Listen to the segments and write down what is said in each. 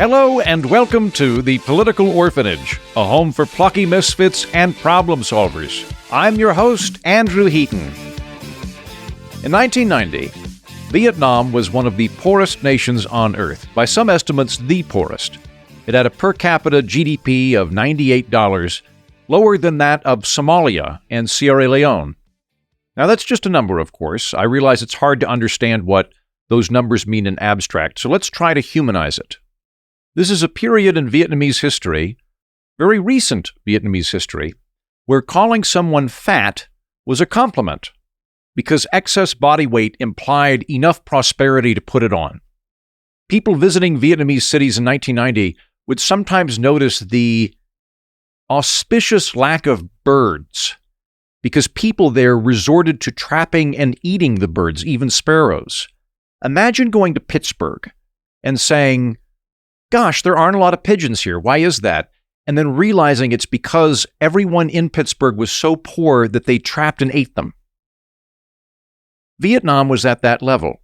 Hello and welcome to the Political Orphanage, a home for plucky misfits and problem solvers. I'm your host, Andrew Heaton. In 1990, Vietnam was one of the poorest nations on Earth, by some estimates the poorest. It had a per capita GDP of $98, lower than that of Somalia and Sierra Leone. Now that's just a number, of course. I realize it's hard to understand what those numbers mean in abstract, so let's try to humanize it. This is a period in Vietnamese history, very recent Vietnamese history, where calling someone fat was a compliment because excess body weight implied enough prosperity to put it on. People visiting Vietnamese cities in 1990 would sometimes notice the auspicious lack of birds because people there resorted to trapping and eating the birds, even sparrows. Imagine going to Pittsburgh and saying, "Gosh, there aren't a lot of pigeons here. Why is that?" And then realizing it's because everyone in Pittsburgh was so poor that they trapped and ate them. Vietnam was at that level.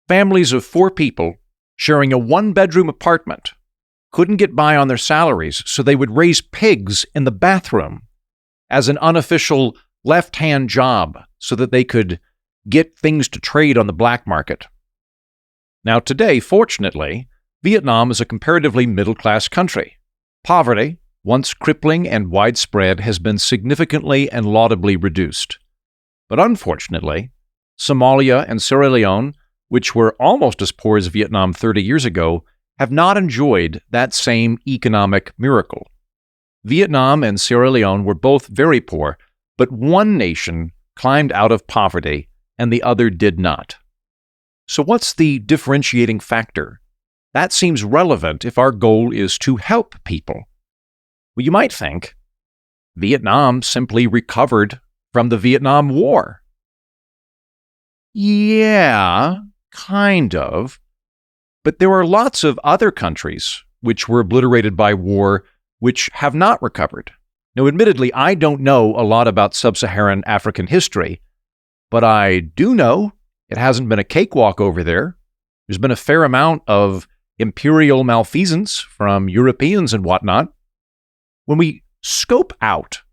Families of 4 people sharing a 1-bedroom apartment couldn't get by on their salaries, so they would raise pigs in the bathroom as an unofficial left-hand job so that they could get things to trade on the black market. Now today, fortunately, Vietnam is a comparatively middle-class country. Poverty, once crippling and widespread, has been significantly and laudably reduced. But unfortunately, Somalia and Sierra Leone, which were almost as poor as Vietnam 30 years ago, have not enjoyed that same economic miracle. Vietnam and Sierra Leone were both very poor, but one nation climbed out of poverty and the other did not. So what's the differentiating factor? That seems relevant if our goal is to help people. Well, you might think Vietnam simply recovered from the Vietnam War. Yeah, kind of. But there are lots of other countries which were obliterated by war which have not recovered. Now, admittedly, I don't know a lot about sub-Saharan African history, but I do know it hasn't been a cakewalk over there. There's been a fair amount of imperial malfeasance from Europeans and whatnot. When we scope out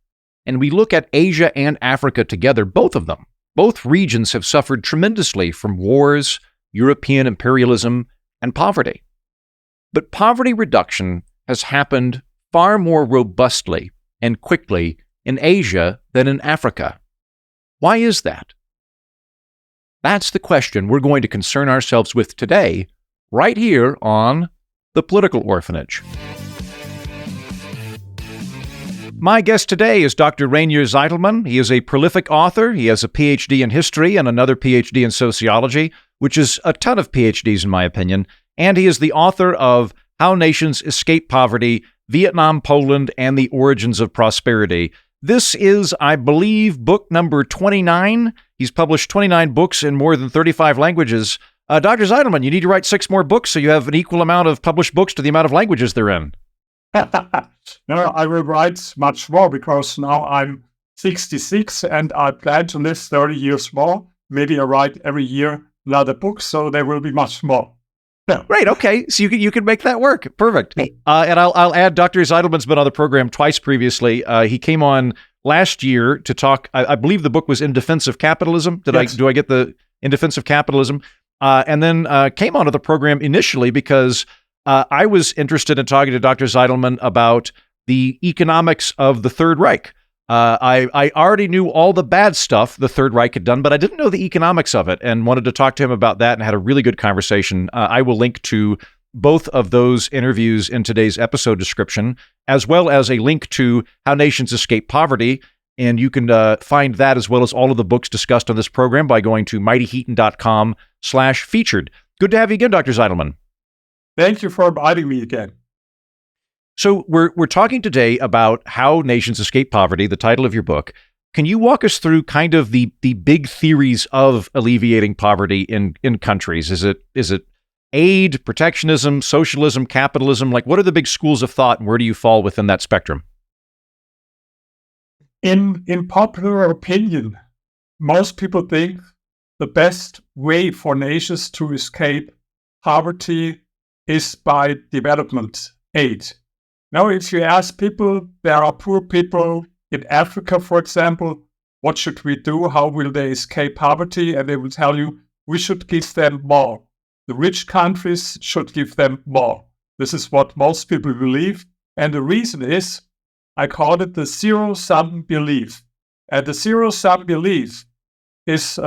and we look at Asia and Africa together, both of them, both regions have suffered tremendously from wars, European imperialism, and poverty. But poverty reduction has happened far more robustly and quickly in Asia than in Africa. Why is that? That's the question we're going to concern ourselves with today, right here on The Political Orphanage. My guest today is Dr. Rainier Zeitelmann. He is a prolific author. He has a PhD in history and another PhD in sociology, which is a ton of PhDs in my opinion. And he is the author of How Nations Escape Poverty, Vietnam, Poland, and the Origins of Prosperity. This is, I believe, book number 29. He's published 29 books in more than 35 languages. Dr. Zeitelmann, you need to write 6 more books so you have an equal amount of published books to the amount of languages they're in. No, I will write much more because now I'm 66 and I plan to live 30 years more. Maybe I write every year another book, so there will be much more. Yeah. Great. Okay. So you can make that work. Perfect. And I'll add Dr. Zeitelmann's been on the program twice previously. He came on last year to talk. I believe the book was In Defense of Capitalism. Yes. Do I get the In Defense of Capitalism? And then came onto the program initially because I was interested in talking to Dr. Zeitelmann about the economics of the Third Reich. I already knew all the bad stuff the Third Reich had done, but I didn't know the economics of it and wanted to talk to him about that and had a really good conversation. I will link to both of those interviews in today's episode description, as well as a link to How Nations Escape Poverty. And you can find that as well as all of the books discussed on this program by going to mightyheaton.com/featured. Good to have you again, Dr. Zeitelmann. Thank you for inviting me again. So we're talking today about How Nations Escape Poverty, the title of your book. Can you walk us through kind of the big theories of alleviating poverty in countries? Is it aid, protectionism, socialism, capitalism? Like, what are the big schools of thought, and where do you fall within that spectrum? In popular opinion, most people think the best way for nations to escape poverty is by development aid. Now, if you ask people, there are poor people in Africa, for example, what should we do? How will they escape poverty? And they will tell you, we should give them more. The rich countries should give them more. This is what most people believe. And the reason is, I call it the zero-sum belief. And the zero-sum belief is,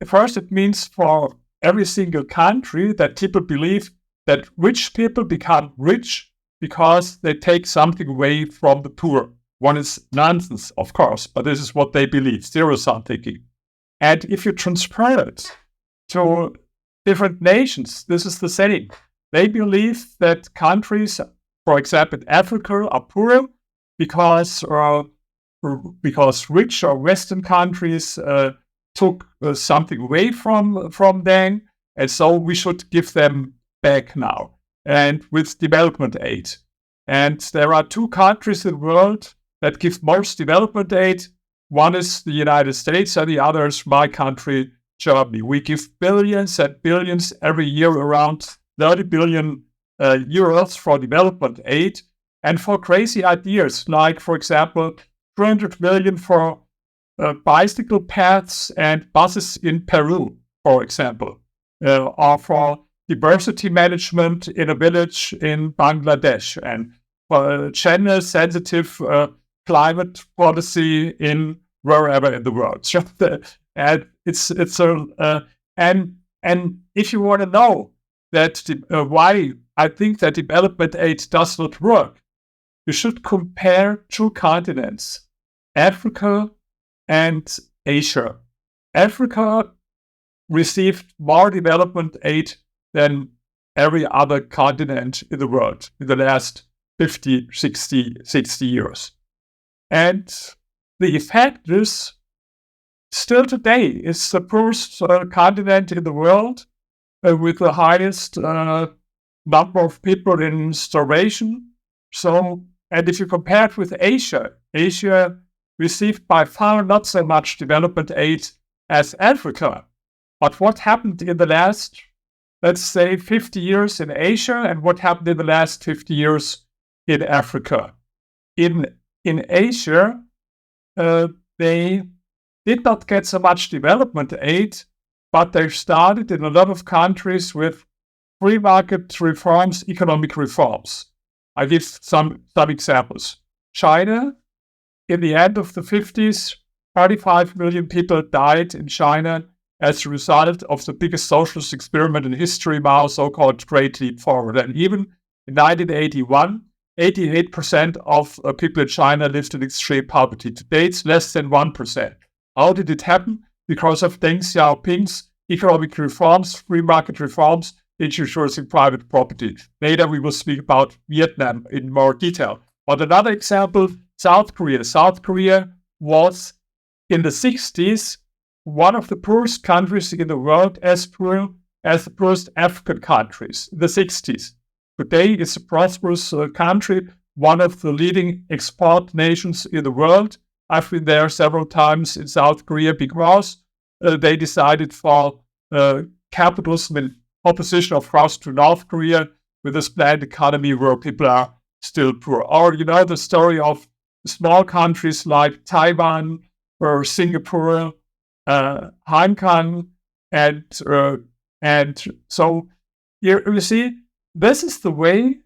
first, it means for every single country that people believe that rich people become rich because they take something away from the poor. One is nonsense, of course, but this is what they believe, zero-sum thinking. And if you transfer it to different nations, this is the same. They believe that countries, for example, in Africa, are poor because rich or Western countries took something away from them, and so we should give them back now, and with development aid. And there are two countries in the world that give most development aid. One is the United States, and the other is my country, Germany. We give billions and billions every year, around 30 billion euros for development aid, and for crazy ideas, like, for example, 200 million for bicycle paths and buses in Peru, for example, or for diversity management in a village in Bangladesh, and for gender-sensitive climate policy in wherever in the world. And and if you want to know that why I think that development aid does not work, you should compare two continents, Africa and Asia. Africa received more development aid than every other continent in the world in the last 50, 60 years. And the effect is, still today, it's the poorest continent in the world with the highest number of people in starvation. So, and if you compare it with Asia, Asia received by far not so much development aid as Africa. But what happened in the last, let's say, 50 years in Asia, and what happened in the last 50 years in Africa? In Asia, they did not get so much development aid, but they started in a lot of countries with free market reforms, economic reforms. I give some examples. China, in the end of the 50s, 35 million people died in China as a result of the biggest socialist experiment in history, Mao's so-called Great Leap Forward. And even in 1981, 88% of people in China lived in extreme poverty. Today, it's less than 1%. How did it happen? Because of Deng Xiaoping's economic reforms, free market reforms, introducing private property. Later, we will speak about Vietnam in more detail. But another example, South Korea. South Korea was, in the 60s, one of the poorest countries in the world, as poor as the poorest African countries in the 60s. Today, it's a prosperous country, one of the leading export nations in the world. I've been there several times in South Korea because they decided for capitalism in opposition, of course, to North Korea with this planned economy where people are still poor. Or, you know, the story of small countries like Taiwan or Singapore, Hong Kong, and so you see, this is the way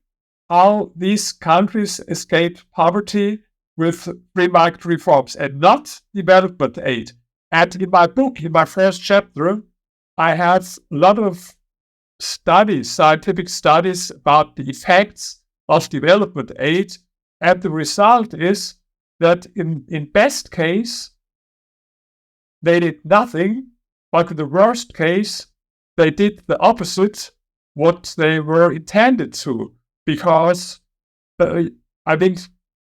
how these countries escaped poverty with free market reforms and not development aid. And in my book, in my first chapter, I have a lot of studies, scientific studies about the effects of development aid. And the result is that in best case, they did nothing, but in the worst case, they did the opposite what they were intended to, because I think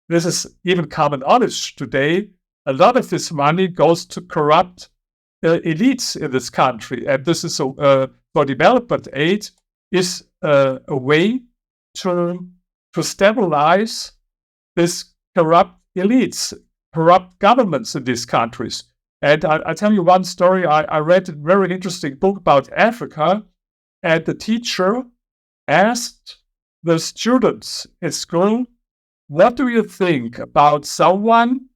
this is even common knowledge today. A lot of this money goes to corrupt elites in this country, and this is for development aid is a way to stabilize this corrupt elites, corrupt governments in these countries. And I tell you one story. I read a very interesting book about Africa, and the teacher asked the students at school, what do you think about someone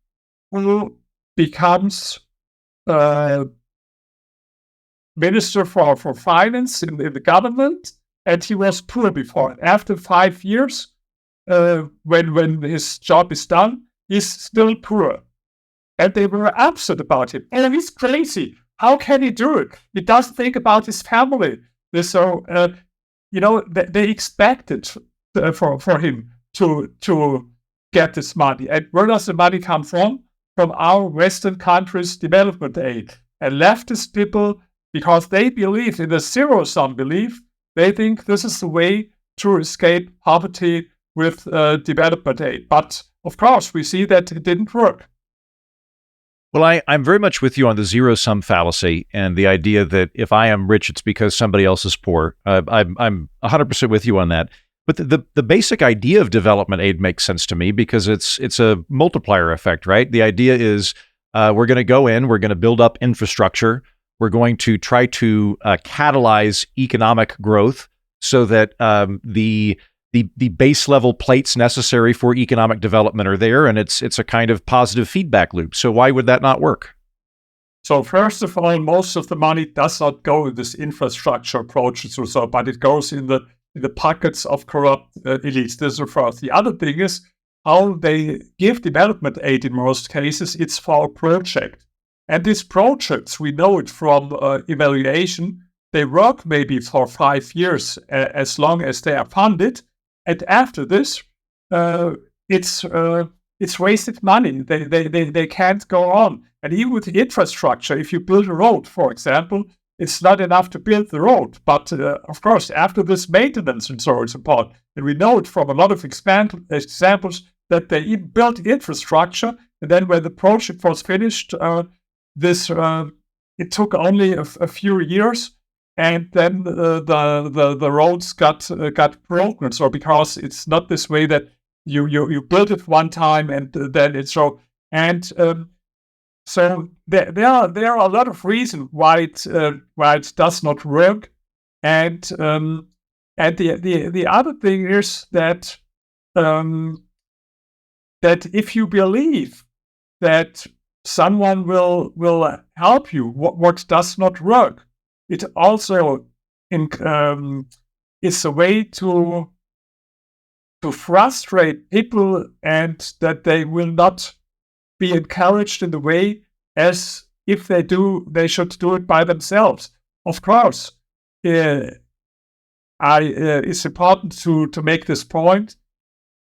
who becomes minister for finance in the government, and he was poor before. After 5 years, when his job is done, he's still poor. And they were upset about him. And he's crazy. How can he do it? He doesn't think about his family. So, they expected for him to get this money. And where does the money come from? From our Western countries' development aid. And leftist people, because they believe in the zero-sum belief, they think this is the way to escape poverty with development aid. But of course, we see that it didn't work. Well, I'm very much with you on the zero-sum fallacy and the idea that if I am rich, it's because somebody else is poor. I'm 100% with you on that. But the basic idea of development aid makes sense to me because it's a multiplier effect, right? The idea is we're going to go in, we're going to build up infrastructure, we're going to try to catalyze economic growth so that the base level plates necessary for economic development are there, and it's a kind of positive feedback loop. So why would that not work? So first of all, most of the money does not go in this infrastructure approaches or so, but it goes in the pockets of corrupt elites. This is the first. The other thing is how they give development aid in most cases. It's for a project. And these projects, we know it from evaluation, they work maybe for 5 years as long as they are funded. And after this, it's wasted money. They can't go on. And even with the infrastructure, if you build a road, for example, it's not enough to build the road. But of course, after this maintenance and so on, it's important. And we know it from a lot of examples that they even built infrastructure. And then when the project was finished, it took only a few years. And then the roads got broken. So because it's not this way that you build it one time and then it's so. And so there are a lot of reasons why it does not work. And the other thing is that that if you believe that someone will help you, what does not work. It also is a way to frustrate people, and that they will not be encouraged in the way as if they should do it by themselves. Of course, it's important to make this point.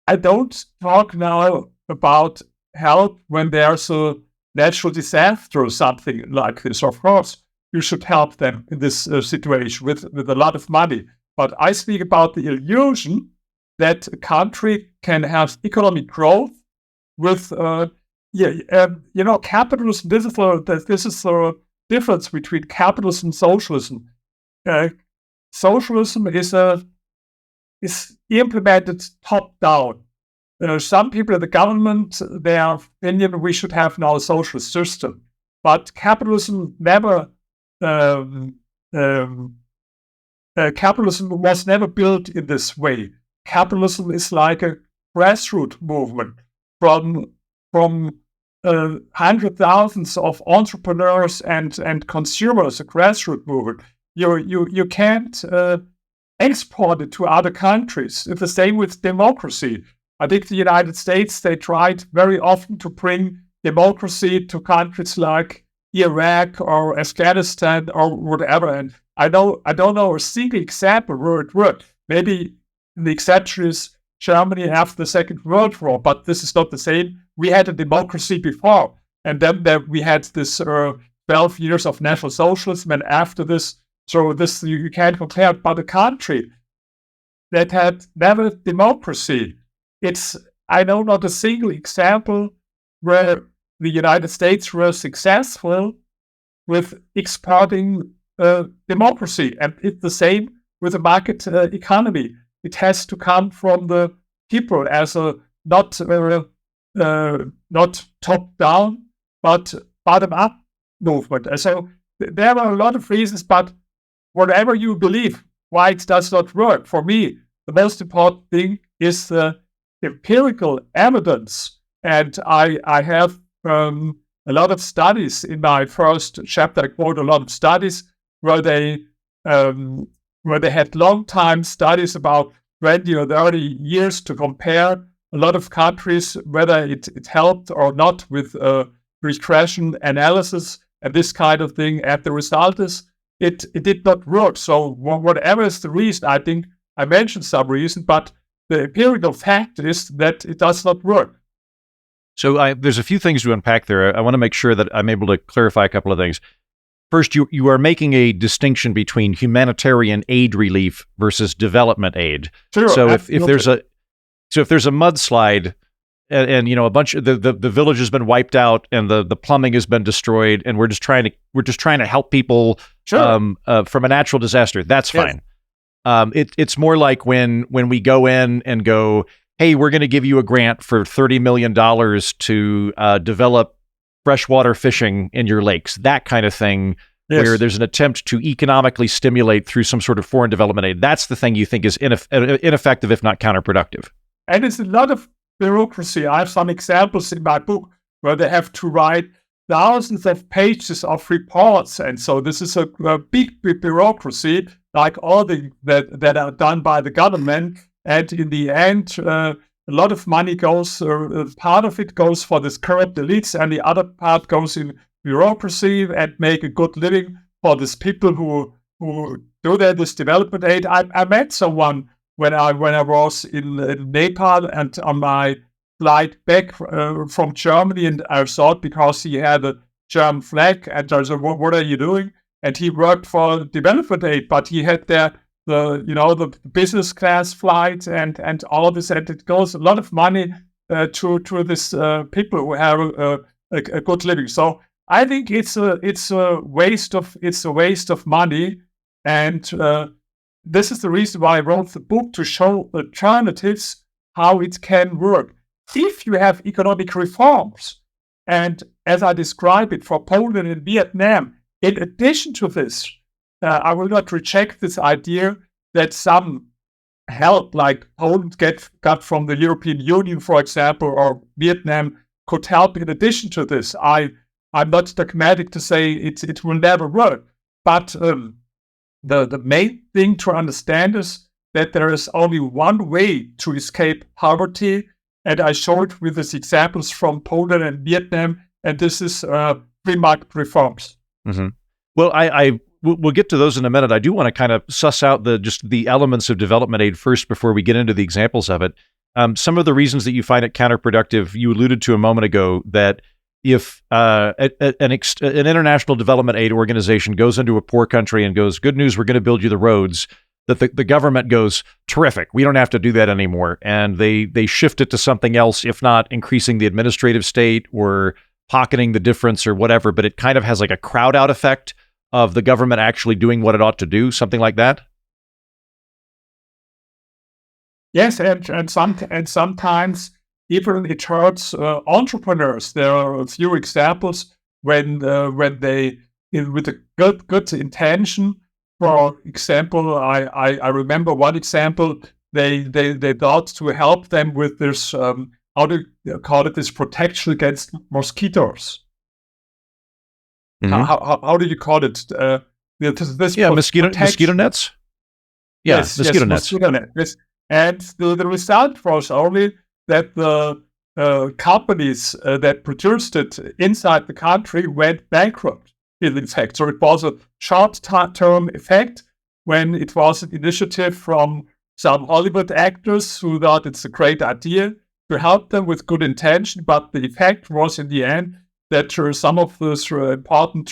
I don't talk now about help when there's a natural disaster or something like this. Of course, you should help them in this situation with a lot of money. But I speak about the illusion that a country can have economic growth with, capitalism. This is the difference between capitalism and socialism. Socialism is implemented top down. Some people in the government, their opinion, we should have now a socialist system. But capitalism capitalism was never built in this way. Capitalism is like a grassroots movement from hundred thousands of entrepreneurs and consumers. A grassroots movement. You can't export it to other countries. It's the same with democracy. I think the United States, they tried very often to bring democracy to countries like Iraq or Afghanistan or whatever. And I don't know a single example where it worked. Maybe the exception is Germany after the Second World War, but this is not the same. We had a democracy before, and then we had this 12 years of National Socialism, and after this, so this you can't compare it. But a country that had never democracy, I know not a single example where the United States were successful with exporting democracy. And it's the same with a market economy. It has to come from the people as a not top down, but bottom up movement. And so there are a lot of reasons, but whatever you believe, why it does not work. For me, the most important thing is the empirical evidence. And I have a lot of studies in my first chapter. I quote a lot of studies where they had long time studies about 20 or 30 years to compare a lot of countries, whether it helped or not with regression analysis and this kind of thing. And the result is it did not work. So whatever is the reason, I think I mentioned some reason, but the empirical fact is that it does not work. So there's a few things to unpack there. I want to make sure that I'm able to clarify a couple of things. First, you are making a distinction between humanitarian aid relief versus development aid. Sure, so if there's a mudslide and a bunch of the village has been wiped out and the plumbing has been destroyed and we're just trying to help people from a natural disaster, that's fine. It's more like when we go in and go, hey, we're going to give you a grant for $30 million to develop freshwater fishing in your lakes, that kind of thing, where there's an attempt to economically stimulate through some sort of foreign development aid. That's the thing you think is ineffective, if not counterproductive. And it's a lot of bureaucracy. I have some examples in my book where they have to write thousands of pages of reports. And so this is a big bureaucracy, like all that are done by the government. And in the end, a lot of money goes, part of it goes for this corrupt elites, and the other part goes in bureaucracy and make a good living for these people who do this development aid. I met someone when I was in Nepal and on my flight back from Germany, and I thought, because he had a German flag, and I said, what are you doing? And he worked for development aid, but he had the business class flight and all of this, and it goes a lot of money to this people who have a good living. So I think it's a waste of money, and this is the reason why I wrote the book, to show alternatives, how it can work if you have economic reforms. And as I describe it for Poland and Vietnam, in addition to this, I will not reject this idea that some help, like Poland got from the European Union, for example, or Vietnam could help in addition to this. I'm not dogmatic to say it will never work, but the main thing to understand is that there is only one way to escape poverty, and I showed with these examples from Poland and Vietnam, and this is free market reforms. Mm-hmm. Well, we'll get to those in a minute. I do want to kind of suss out the elements of development aid first before we get into the examples of it. Some of the reasons that you find it counterproductive, you alluded to a moment ago, that if an international development aid organization goes into a poor country and goes, good news, we're going to build you the roads, that the government goes, terrific, we don't have to do that anymore. And they shift it to something else, if not increasing the administrative state or pocketing the difference or whatever, but it kind of has like a crowd out effect of the government actually doing what it ought to do, something like that? Yes, and sometimes even it hurts entrepreneurs. There are a few examples when they, with a good intention. For example, I remember one example. They thought to help them with this how do you call it, this protection against mosquitoes. Mm-hmm. How do you call it? Mosquito nets. Yeah, yes, mosquito nets. Mosquito net. Yes. And the result was only that the companies that produced it inside the country went bankrupt, in fact. So it was a short-term effect when it was an initiative from some Hollywood actors who thought it's a great idea to help them with good intention, but the effect was in the end that some of those important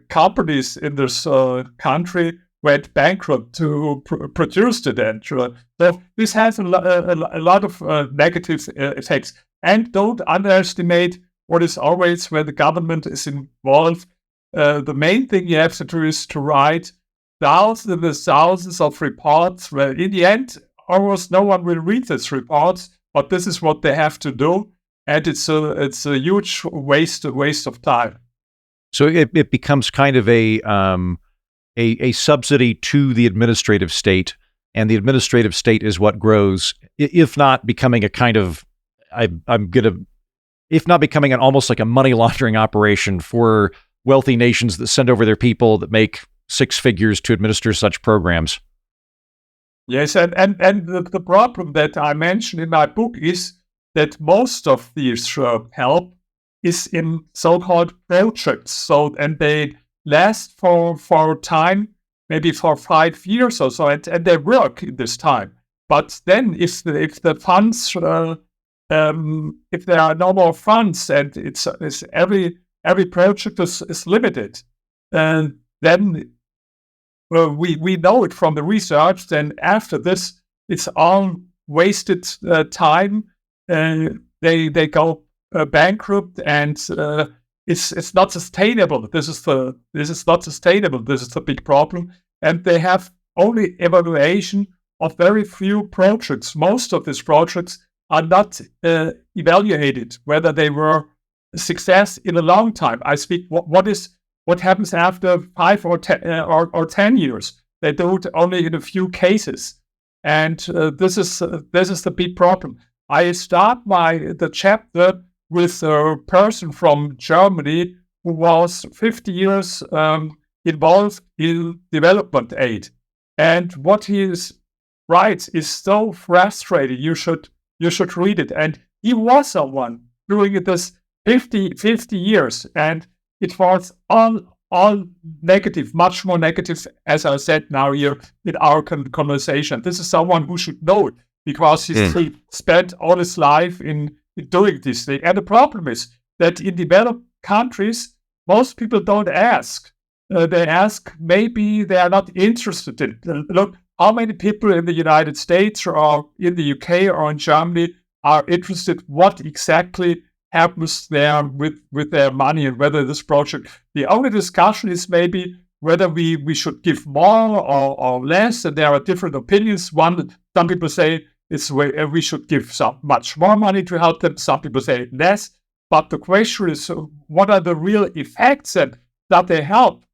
companies in this country went bankrupt to produce it. And so this has a lot of negative effects. And don't underestimate what is always where the government is involved. The main thing you have to do is to write thousands and thousands of reports where in the end almost no one will read these reports, but this is what they have to do. And it's a huge waste of time. So it becomes kind of a a subsidy to the administrative state, and the administrative state is what grows, if not becoming a kind of, if not becoming an almost like a money laundering operation for wealthy nations that send over their people that make six figures to administer such programs. Yes, and the problem that I mentioned in my book is that most of these help is in so-called projects. So, and they last for time, maybe for 5 years or so, and they work in this time. But then, if the funds, if there are no more funds, and it's every project is limited, and then we know it from the research. Then after this, it's all wasted time. They go bankrupt, and it's not sustainable. This is not sustainable. This is the big problem. And they have only evaluation of very few projects. Most of these projects are not evaluated whether they were a success in a long time. I speak what happens after 5 or 10 years. They do it only in a few cases, and this is the big problem. I start the chapter with a person from Germany who was 50 years involved in development aid, and what he writes is so frustrating. You should read it. And he was someone doing this 50 years, and it was all negative, much more negative, as I said now here in our conversation. This is someone who should know it, because he spent all his life in doing this thing. And the problem is that in developed countries, most people don't ask. They ask, maybe they are not interested in. Look, how many people in the United States or in the UK or in Germany are interested what exactly happens there with their money, and whether this project, the only discussion is maybe whether we should give more or less, and there are different opinions. Some people say we should give much more money to help them. Some people say less. But the question is, what are the real effects that they help?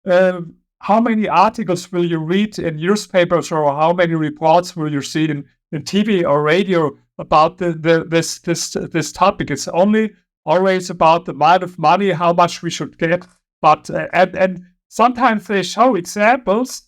How many articles will you read in newspapers, or how many reports will you see in TV or radio about this topic? It's only always about the amount of money, how much we should get. But and sometimes they show examples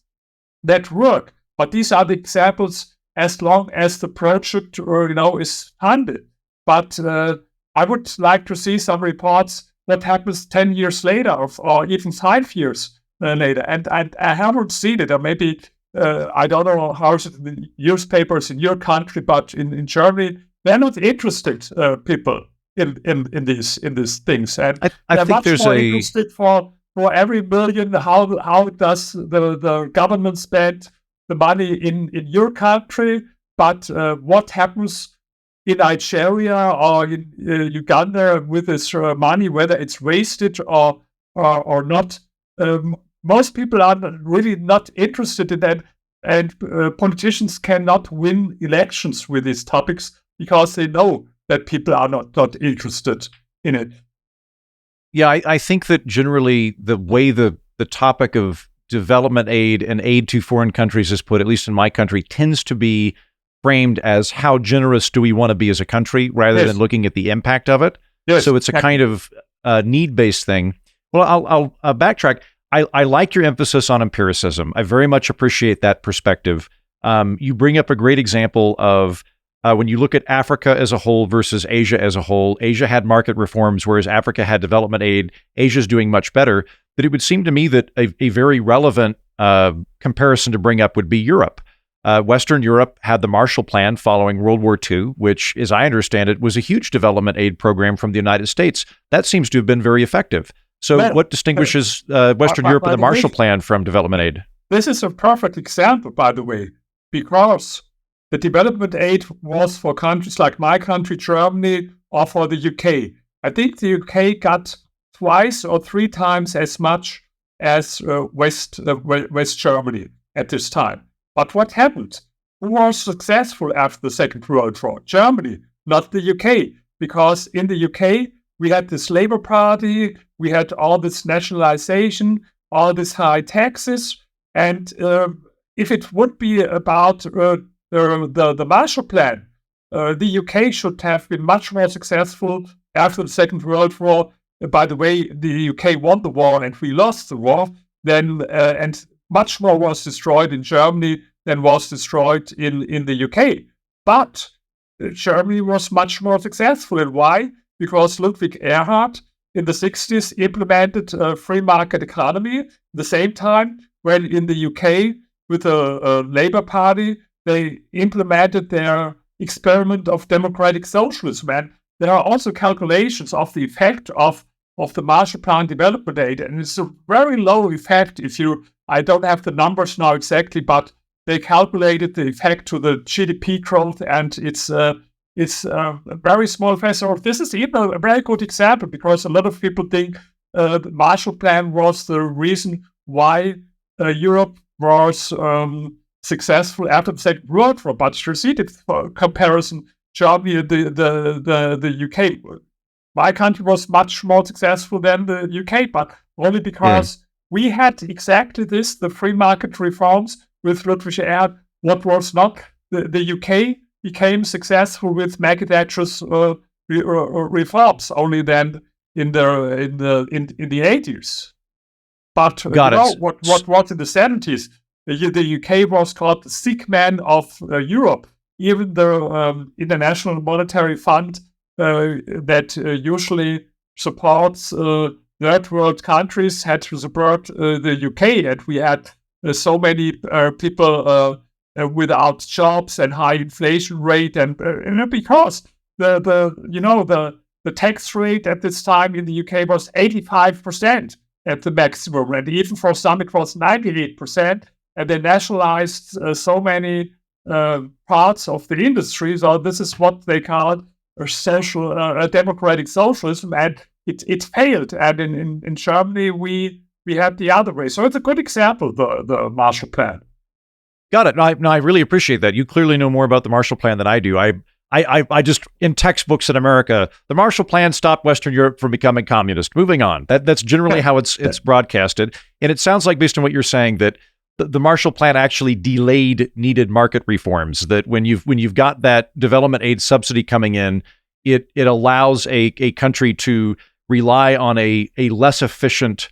that work, but these are the examples as long as the project is funded. But I would like to see some reports that happens 10 years later, or even 5 years later. And I haven't seen it, or maybe I don't know how it's in the newspapers in your country, but in Germany, they're not interested, people in these things. And I they're think much there's more interested for every million, how does the government spend the money in your country, but what happens in Nigeria or in Uganda with this money, whether it's wasted or not. Most people are really not interested in that, and politicians cannot win elections with these topics because they know that people are not interested in it. Yeah, I think that generally the way the topic of development aid and aid to foreign countries is put, at least in my country, tends to be framed as how generous do we want to be as a country, rather than looking at the impact of it. Yes, so it's a kind of need-based thing. Well, I'll backtrack. I like your emphasis on empiricism. I very much appreciate that perspective. You bring up a great example of when you look at Africa as a whole versus Asia as a whole. Asia had market reforms, whereas Africa had development aid. Asia's doing much better. But it would seem to me that a very relevant comparison to bring up would be Europe. Western Europe had the Marshall Plan following World War II, which, as I understand it, was a huge development aid program from the United States. That seems to have been very effective. So what distinguishes Western Europe and the Marshall Plan from development aid? This is a perfect example, by the way, because the development aid was for countries like my country, Germany, or for the UK. I think the UK got twice or 3 times as much as West Germany at this time. But what happened? Who was successful after the Second World War? Germany, not the UK, because in the UK we had this Labour Party, we had all this nationalization, all these high taxes, And if it would be about the Marshall Plan, the UK should have been much more successful after the Second World War. By the way, the UK won the war and we lost the war. And much more was destroyed in Germany than was destroyed in the UK. But Germany was much more successful. And why? Because Ludwig Erhard in the 60s implemented a free market economy. At the same time, when in the UK with the Labour Party, they implemented their experiment of democratic socialism. And there are also calculations of the effect of the Marshall Plan development aid. And it's a very low effect I don't have the numbers now exactly, but they calculated the effect to the GDP growth, and it's a very small effect. So this is even a very good example, because a lot of people think the Marshall Plan was the reason why Europe was successful after the Second World War. But you see, for comparison, Germany and the UK. My country was much more successful than the UK, but only because we had exactly this, the free market reforms with Ludwig Erhard. What was not, the UK became successful with Margaret Thatcher's reforms only then in the 80s. But what was in the 70s? The UK was called the sick man of Europe. Even the International Monetary Fund that usually supports third world countries had to support the UK, and we had so many people without jobs and high inflation rate, and because the tax rate at this time in the UK was 85% at the maximum, and even for some it was 98%, and they nationalized so many parts of the industry. So this is what they call a democratic socialism, and it failed. And in Germany, we had the other way. So it's a good example, the Marshall Plan. Got it. No, I really appreciate that. You clearly know more about the Marshall Plan than I do. I just, in textbooks in America, the Marshall Plan stopped Western Europe from becoming communist. Moving on. That's generally how it's broadcasted. And it sounds like, based on what you're saying, that the Marshall Plan actually delayed needed market reforms. That when you've got that development aid subsidy coming in, it allows a country to rely on a less efficient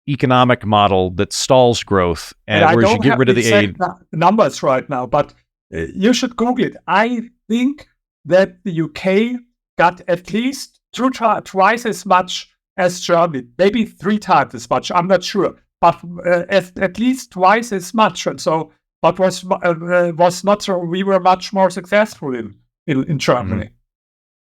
economic model that stalls growth, and whereas you get rid of the aid. Numbers right now, but you should Google it. I think that the UK got at least twice as much as Germany, maybe 3 times as much. I'm not sure, but at least twice as much. And so, but was not so. We were much more successful in Germany. Mm-hmm.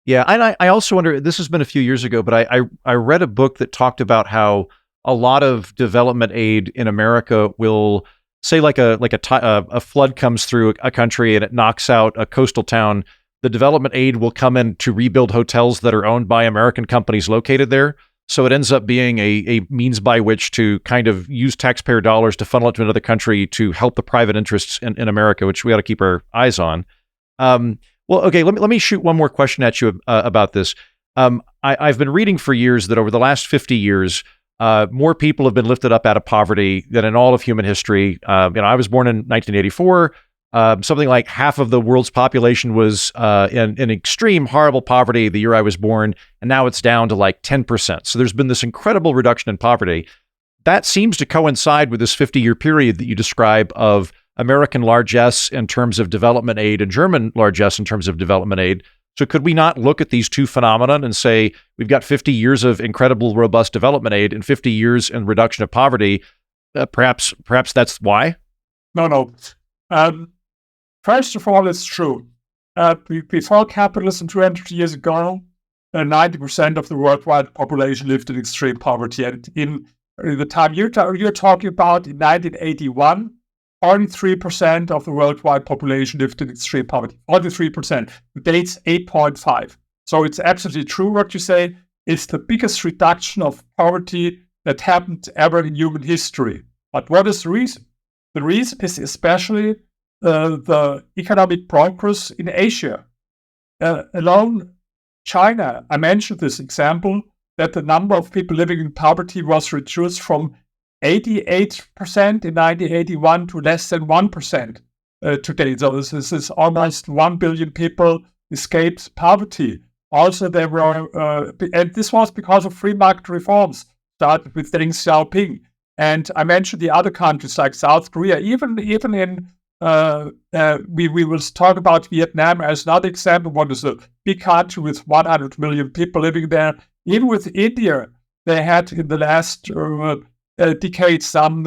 Yeah, and I also wonder. This has been a few years ago, but I read a book that talked about how a lot of development aid in America will say, like a flood comes through a country and it knocks out a coastal town. The development aid will come in to rebuild hotels that are owned by American companies located there. So it ends up being a means by which to kind of use taxpayer dollars to funnel it to another country to help the private interests in America, which we ought to keep our eyes on. Well, okay, let me shoot one more question at you about this. I've been reading for years that over the last 50 years, more people have been lifted up out of poverty than in all of human history. I was born in 1984. Something like half of the world's population was in extreme, horrible poverty the year I was born, and now it's down to like 10%. So there's been this incredible reduction in poverty. That seems to coincide with this 50-year period that you describe of American largesse in terms of development aid and German largesse in terms of development aid. So could we not look at these two phenomena and say we've got 50 years of incredible, robust development aid and 50 years in reduction of poverty? Perhaps that's why? No. First of all, it's true. Before capitalism 200 years ago, 90% of the worldwide population lived in extreme poverty. And in the time you're talking about, in 1981, 43% of the worldwide population lived in extreme poverty. 43%. The date's 8.5. So it's absolutely true what you say. It's the biggest reduction of poverty that happened ever in human history. But what is the reason? The reason is especially the economic progress in Asia. Alone, China, I mentioned this example, that the number of people living in poverty was reduced from 88% in 1981 to less than 1% today. So this is almost 1 billion people escaped poverty. Also, there were, and this was because of free market reforms, started with Deng Xiaoping. And I mentioned the other countries like South Korea, even in, we will talk about Vietnam as another example. What is a big country with 100 million people living there. Even with India, they had in the last decade some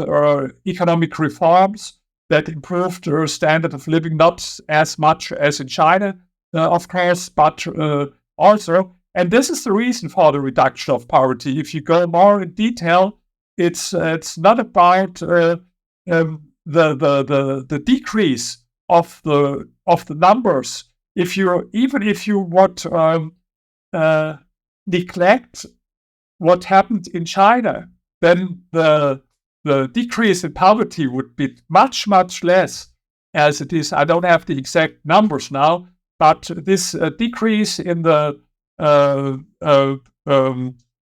economic reforms that improved their standard of living, not as much as in China, of course, but also, and this is the reason for the reduction of poverty. If you go more in detail, it's not about the decrease of the numbers. If you would neglect what happened in China, then the decrease in poverty would be much less as it is. I don't have the exact numbers now, but this decrease in the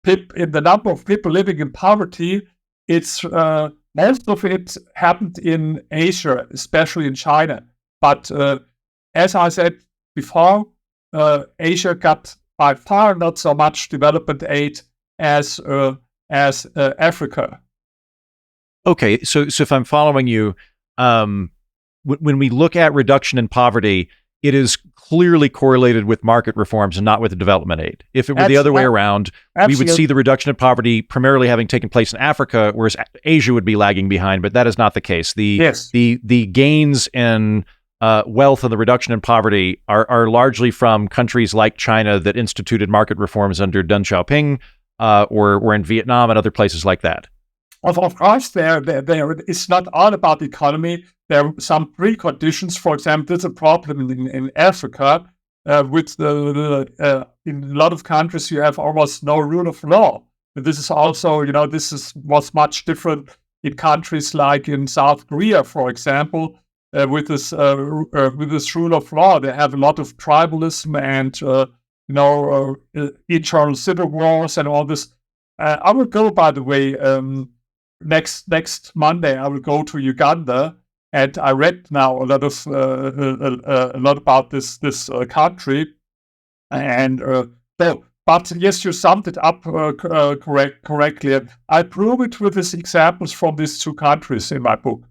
in the number of people living in poverty, it's most of it happened in Asia, especially in China. But as I said before, Asia got by far not so much development aid as Africa. Okay, so if I'm following you, when we look at reduction in poverty, it is clearly correlated with market reforms and not with the development aid. If it were the other way around, we would see the reduction in poverty primarily having taken place in Africa, whereas Asia would be lagging behind. But that is not the case. The gains in wealth and the reduction in poverty are largely from countries like China that instituted market reforms under Deng Xiaoping, or in Vietnam and other places like that. Of course, it's not all about the economy. There are some preconditions. For example, there's a problem in Africa with in a lot of countries you have almost no rule of law. But this is also, was much different in countries like in South Korea, for example, with this rule of law. They have a lot of tribalism and internal civil wars and all this. I will go, by the way. Next Monday, I will go to Uganda, and I read now a lot about this country, and but yes, you summed it up correctly. I prove it with these examples from these two countries in my book.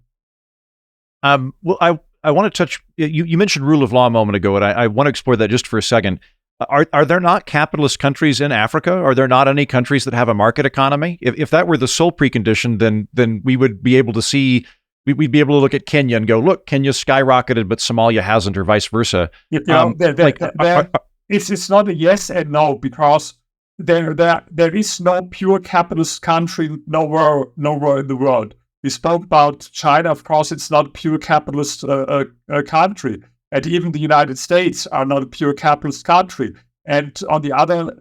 Well, I want to touch. You mentioned rule of law a moment ago, and I want to explore that just for a second. Are there not capitalist countries in Africa? Are there not any countries that have a market economy? If that were the sole precondition, then we would be able to see, we'd be able to look at Kenya and go, look, Kenya skyrocketed, but Somalia hasn't, or vice versa. It's not a yes and no, because there is no pure capitalist country nowhere in the world. We spoke about China. Of course, it's not a pure capitalist country. And even the United States are not a pure capitalist country. And on the other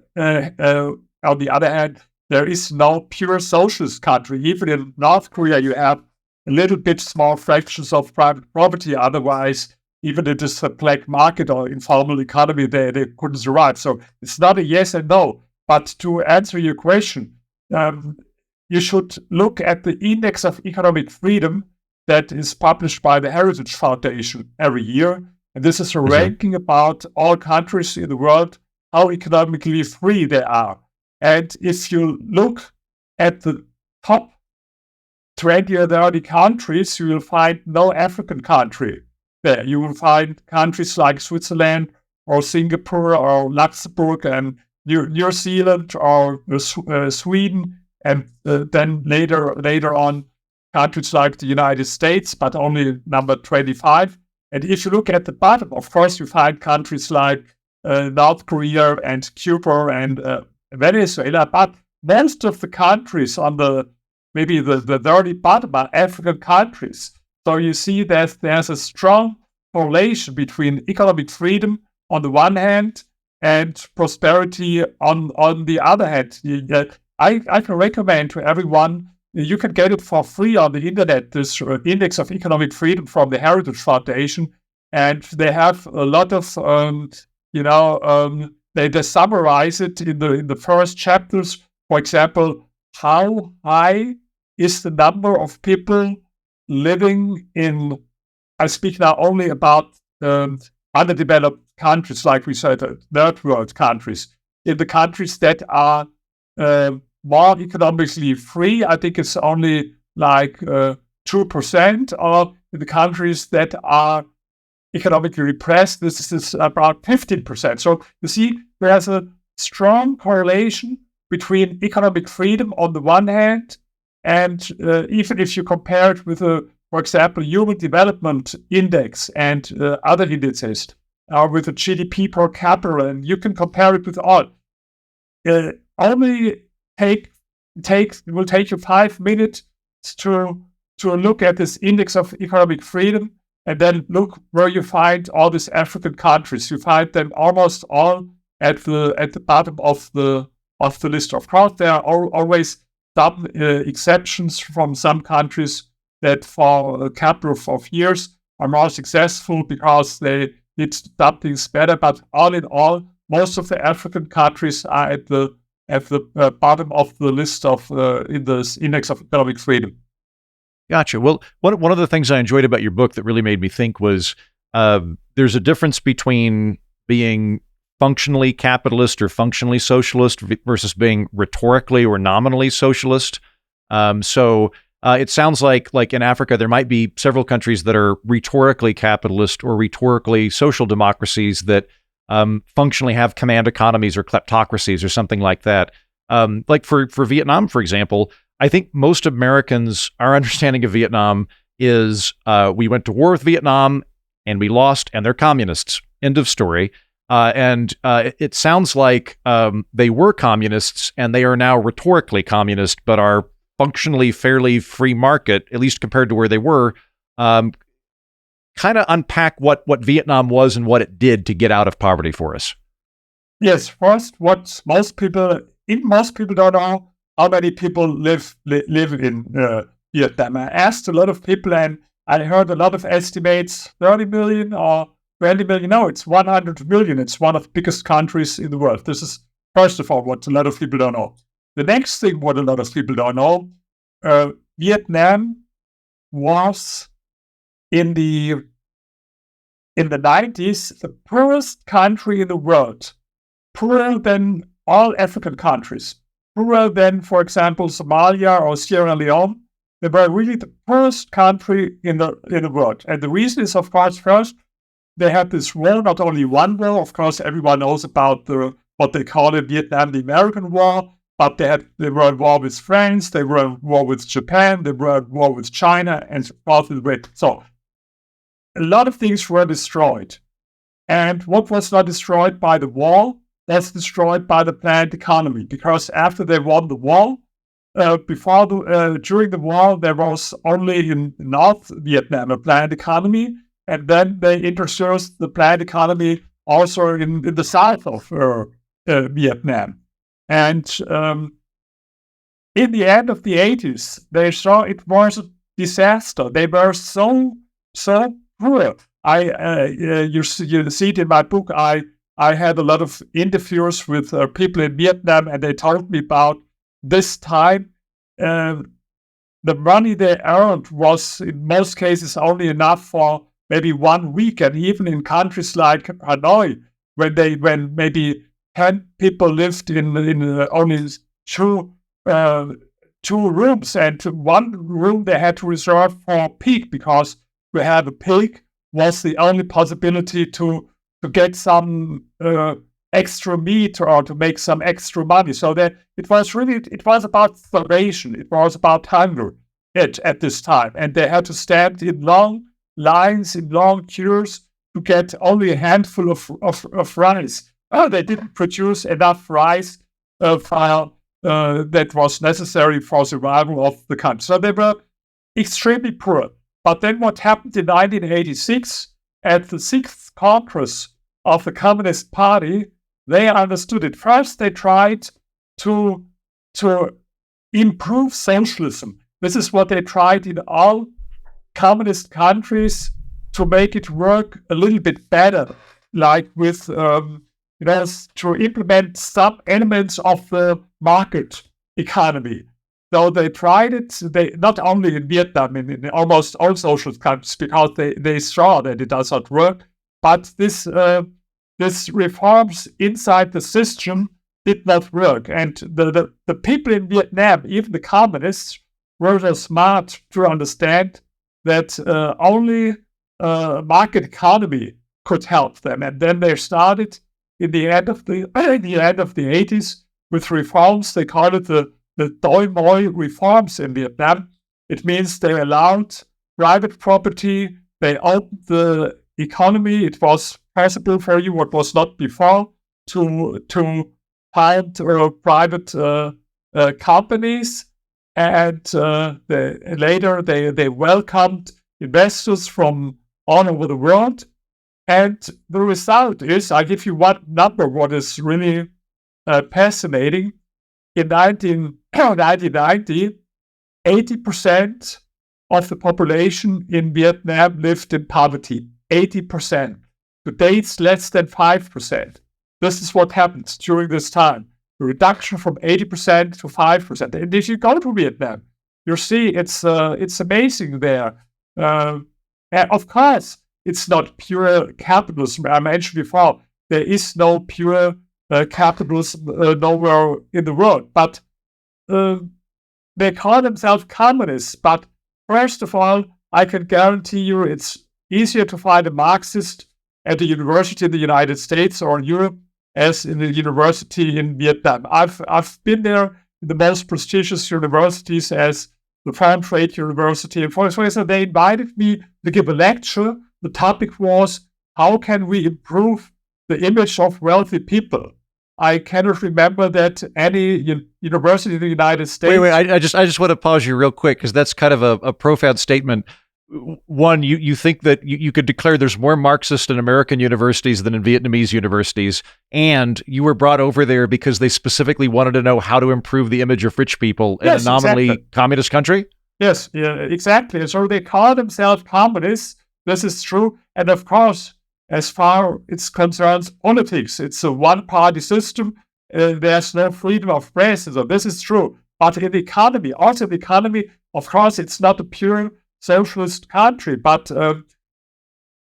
hand, there is no pure socialist country. Even in North Korea, you have a little bit small fractions of private property. Otherwise, even if it's a black market or informal economy, they couldn't survive. So it's not a yes and no. But to answer your question, you should look at the Index of Economic Freedom that is published by the Heritage Foundation every year. And this is a ranking about all countries in the world, how economically free they are. And if you look at the top 20 or 30 countries, you will find no African country there. You will find countries like Switzerland or Singapore or Luxembourg and New Zealand or Sweden, and then later on countries like the United States, but only number 25. And if you look at the bottom, of course, you find countries like North Korea and Cuba and Venezuela, but most of the countries on maybe the very bottom are African countries. So you see that there's a strong correlation between economic freedom on the one hand and prosperity on the other hand. I can recommend to everyone, you can get it for free on the internet, this Index of Economic Freedom from the Heritage Foundation. And they have a lot of, they summarize it in the first chapters. For example, how high is the number of people living in, I speak now only about underdeveloped countries, like we said, third world countries. In the countries that are more economically free, I think it's only like 2%, or in the countries that are economically repressed, this is about 15%. So you see, there's a strong correlation between economic freedom on the one hand, and even if you compare it with, for example, Human Development Index and other indices, or with the GDP per capita, and you can compare it with all. Only it will take you 5 minutes to look at this index of economic freedom, and then look where you find all these African countries. You find them almost all at the bottom of the list. Of course, there are always some exceptions from some countries that for a couple of years are more successful because they did some things better. But all in all, most of the African countries are at the bottom of the list of in this index of economic freedom. Gotcha. Well, one of the things I enjoyed about your book that really made me think was there's a difference between being functionally capitalist or functionally socialist versus being rhetorically or nominally socialist. So it sounds like in Africa, there might be several countries that are rhetorically capitalist or rhetorically social democracies that functionally have command economies or kleptocracies or something like that. Like for Vietnam, for example, I think most Americans, our understanding of Vietnam is we went to war with Vietnam and we lost and they're communists. End of story. And it sounds like they were communists and they are now rhetorically communist, but are functionally fairly free market, at least compared to where they were. Kind of unpack what Vietnam was and what it did to get out of poverty for us. Yes, first, what most people don't know how many people live in Vietnam. I asked a lot of people, and I heard a lot of estimates: 30 million or 20 million. No, it's 100 million. It's one of the biggest countries in the world. This is, first of all, what a lot of people don't know. The next thing, what a lot of people don't know, Vietnam was in the 90s the poorest country in the world, poorer than all African countries, poorer than, for example, Somalia or Sierra Leone. They were really the poorest country in the world. And the reason is, of course, first, they had this war, not only one war. Of course, everyone knows about what they call in Vietnam the American War, but they were at war with France, they were at war with Japan, they were at war with China, and so forth. So a lot of things were destroyed. And what was not destroyed by the war was destroyed by the planned economy, because after they won the war, during the war, there was only in North Vietnam a planned economy, and then they introduced the planned economy also in the south of Vietnam. And in the end of the 80s, they saw it was a disaster. They were so poor. You see it in my book. I had a lot of interviews with people in Vietnam, and they told me about this time. The money they earned was in most cases only enough for maybe 1 week, and even in countries like Hanoi, when maybe 10 people lived in only two rooms, and one room they had to reserve for pig, because to have a pig was the only possibility to get some extra meat or to make some extra money. So that it was about starvation. It was about hunger at this time, and they had to stand in long lines, in long queues to get only a handful of rice. They didn't produce enough rice that was necessary for survival of the country. So they were extremely poor. But then what happened in 1986 at the 6th Congress of the Communist Party, they understood it. First, they tried to improve socialism. This is what they tried in all communist countries, to make it work a little bit better, like with to implement some elements of the market economy. though they tried it, they not only in Vietnam, in almost all socialist countries, because they saw that it does not work. But this reforms inside the system did not work. And the people in Vietnam, even the communists, were so smart to understand that only market economy could help them. And then they started in the end of the 80s with reforms. They called it the Doi Moi reforms in Vietnam. It means they allowed private property. They opened the economy. It was possible for you, what was not before, to find private companies. And later they welcomed investors from all over the world. And the result is, I'll give you one number, what is really fascinating. In 1990, 80% of the population in Vietnam lived in poverty. 80%. Today it's less than 5%. This is what happens during this time. A reduction from 80% to 5%. And if you go to Vietnam, you see it's amazing there. And of course, it's not pure capitalism. I mentioned before, there is no pure capitalism nowhere in the world. But they call themselves communists. But first of all, I can guarantee you it's easier to find a Marxist at a university in the United States or in Europe as in the university in Vietnam. I've been there in the most prestigious universities as the Foreign Trade University. And for example, they invited me to give a lecture. The topic was, how can we improve the image of wealthy people? I cannot remember that any university in the United States... Wait, I just want to pause you real quick, because that's kind of a profound statement. One, you think that you could declare there's more Marxist in American universities than in Vietnamese universities, and you were brought over there because they specifically wanted to know how to improve the image of rich people in a nominally communist country? Yes, yeah, exactly. So they call themselves communists. This is true. And of course, as far as it concerns politics, it's a one-party system. There's no freedom of press. So this is true. But in the economy, of course, it's not a pure socialist country, but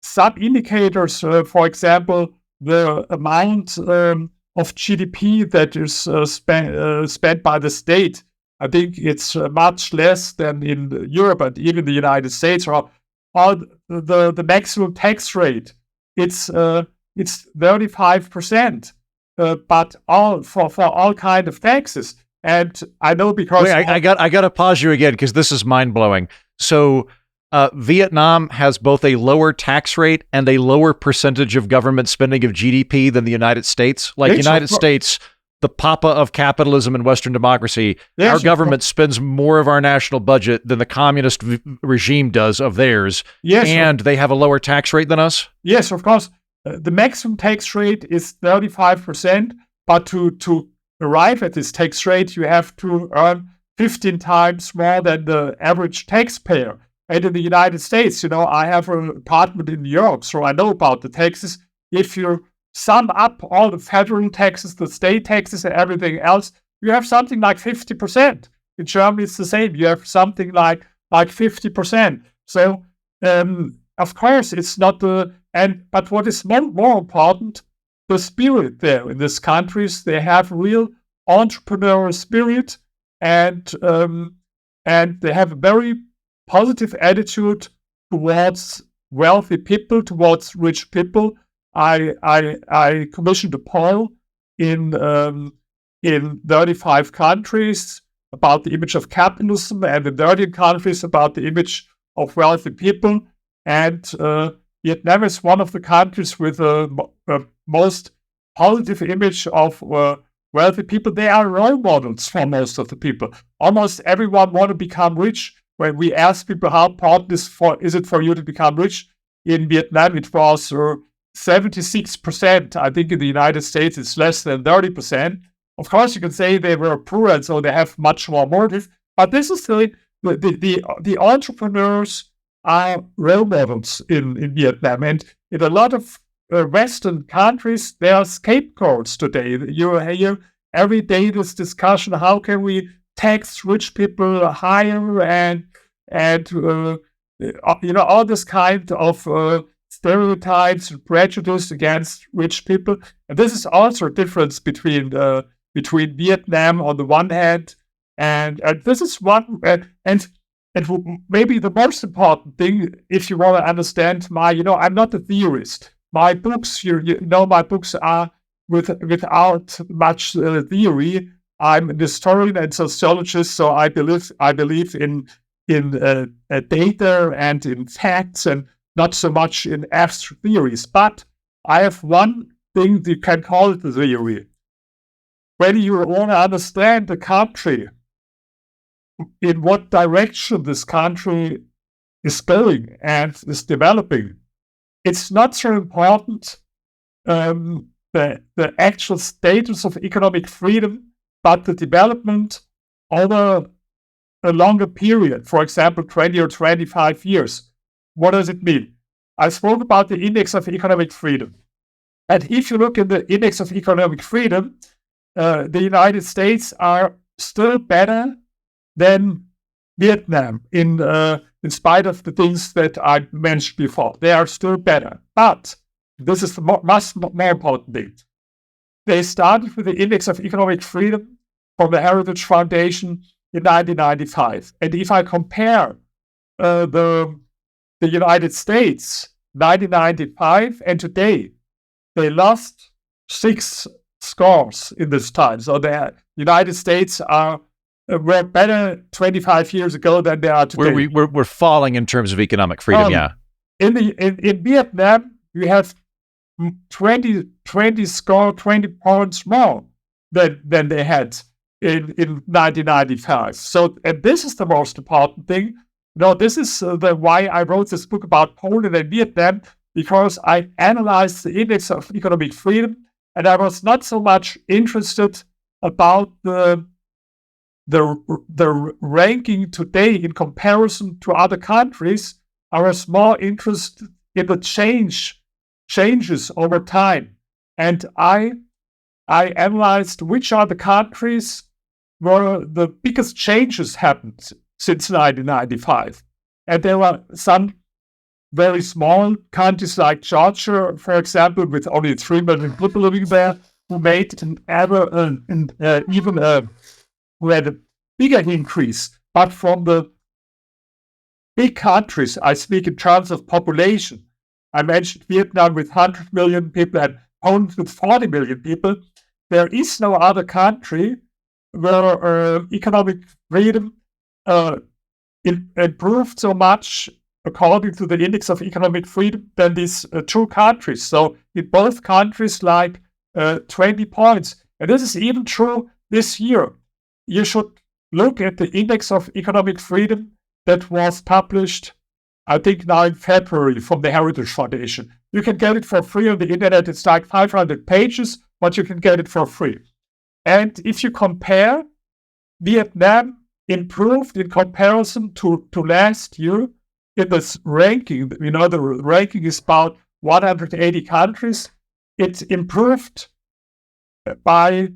some indicators, for example, the amount of GDP that is spent by the state, I think it's much less than in Europe and even the United States, or the maximum tax rate, it's 35%, but all for all kind of taxes. And I know because... Wait, I got to pause you again, because this is mind-blowing. So Vietnam has both a lower tax rate and a lower percentage of government spending of GDP than the United States. Like United States, the papa of capitalism and Western democracy, our government spends more of our national budget than the communist regime does of theirs. Yes, and they have a lower tax rate than us? Yes, of course. The maximum tax rate is 35%, but to arrive at this tax rate, you have to earn 15 times more than the average taxpayer. And in the United States, I have an apartment in New York, so I know about the taxes. If you sum up all the federal taxes, the state taxes, and everything else, you have something like 50%. In Germany, it's the same. You have something like 50%. So, of course, it's not but what is more important, the spirit there in these countries, they have real entrepreneurial spirit, and they have a very positive attitude towards wealthy people, towards rich people. I commissioned a poll in 35 countries about the image of capitalism, and in 13 countries about the image of wealthy people. And Vietnam is one of the countries with the most positive image of wealthy people. They are role models for most of the people. Almost everyone want to become rich. When we ask people how important is it for you to become rich, in Vietnam it was 76%. I think in the United States it's less than 30%. Of course, you can say they were poor and so they have much more motive. But this is the entrepreneurs are role models in Vietnam, and in a lot of Western countries, there are scapegoats today. You hear every day this discussion: how can we tax rich people higher, and all this kind of stereotypes and prejudice against rich people. And this is also a difference between Vietnam on the one hand, and this is one, and maybe the most important thing, if you want to understand I'm not a theorist. My books, my books are without much theory. I'm an historian and sociologist, so I believe in data and in facts, and not so much in abstract theories. But I have one thing you can call it the theory. When you want to understand the country, in what direction this country is going and is developing, it's not so important the actual status of economic freedom, but the development over a longer period, for example, 20 or 25 years. What does it mean? I spoke about the index of economic freedom. And if you look at the index of economic freedom, the United States are still better than Vietnam in spite of the things that I mentioned before. They are still better. But this is the much more important thing. They started with the index of economic freedom from the Heritage Foundation in 1995. And if I compare the United States, 1995 and today, they lost 6 scores in this time. So the United States were better 25 years ago than they are today. We're falling in terms of economic freedom, yeah. In Vietnam, we have 20 points more than they had in 1995. So, and this is the most important thing. This is why I wrote this book about Poland and Vietnam, because I analyzed the index of economic freedom, and I was not so much interested about the ranking today in comparison to other countries. I was more interested in the changes over time, and I analyzed which are the countries where the biggest changes happened since 1995, and there were some very small countries like Georgia, for example, with only 3 million people living there, who made who had a bigger increase. But from the big countries, I speak in terms of population. I mentioned Vietnam with 100 million people and Poland with 40 million people. There is no other country where economic freedom improved so much according to the index of economic freedom than these 2 countries. So in both countries, like 20 points. And this is even true this year. You should look at the index of economic freedom that was published, I think now in February, from the Heritage Foundation. You can get it for free on the internet. It's like 500 pages, but you can get it for free. And if you compare, Vietnam improved in comparison to last year in this ranking. The ranking is about 180 countries. It improved by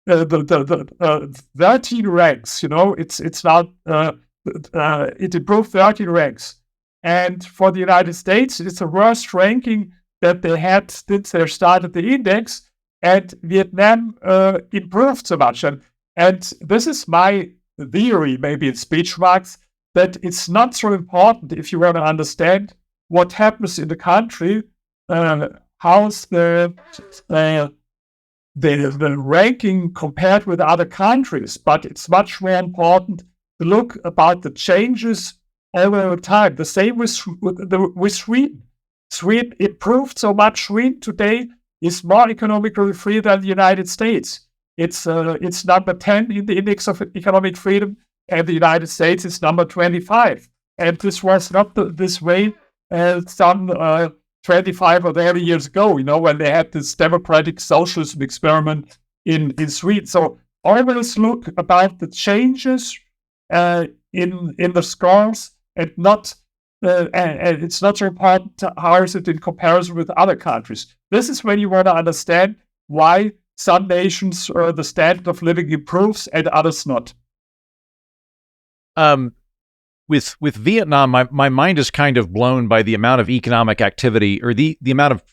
the 13 ranks. It's now it improved 13 ranks. And for the United States, it's the worst ranking that they had since they started the index. And Vietnam improved so much. And this is my theory, maybe in speech marks, that it's not so important if you want to understand what happens in the country, how's the ranking compared with other countries. But it's much more important to look about the changes over time. The same with Sweden. Sweden improved so much. Sweden today is more economically free than the United States. It's number 10 in the index of economic freedom, and the United States is number 25. And this was not this way some 25 or 30 years ago, when they had this democratic socialism experiment in Sweden. So always look about the changes in the scores, and not and it's not so important how is it in comparison with other countries. This is when you want to understand why some nations the standard of living improves and others not. With Vietnam, my mind is kind of blown by the amount of economic activity, or the amount of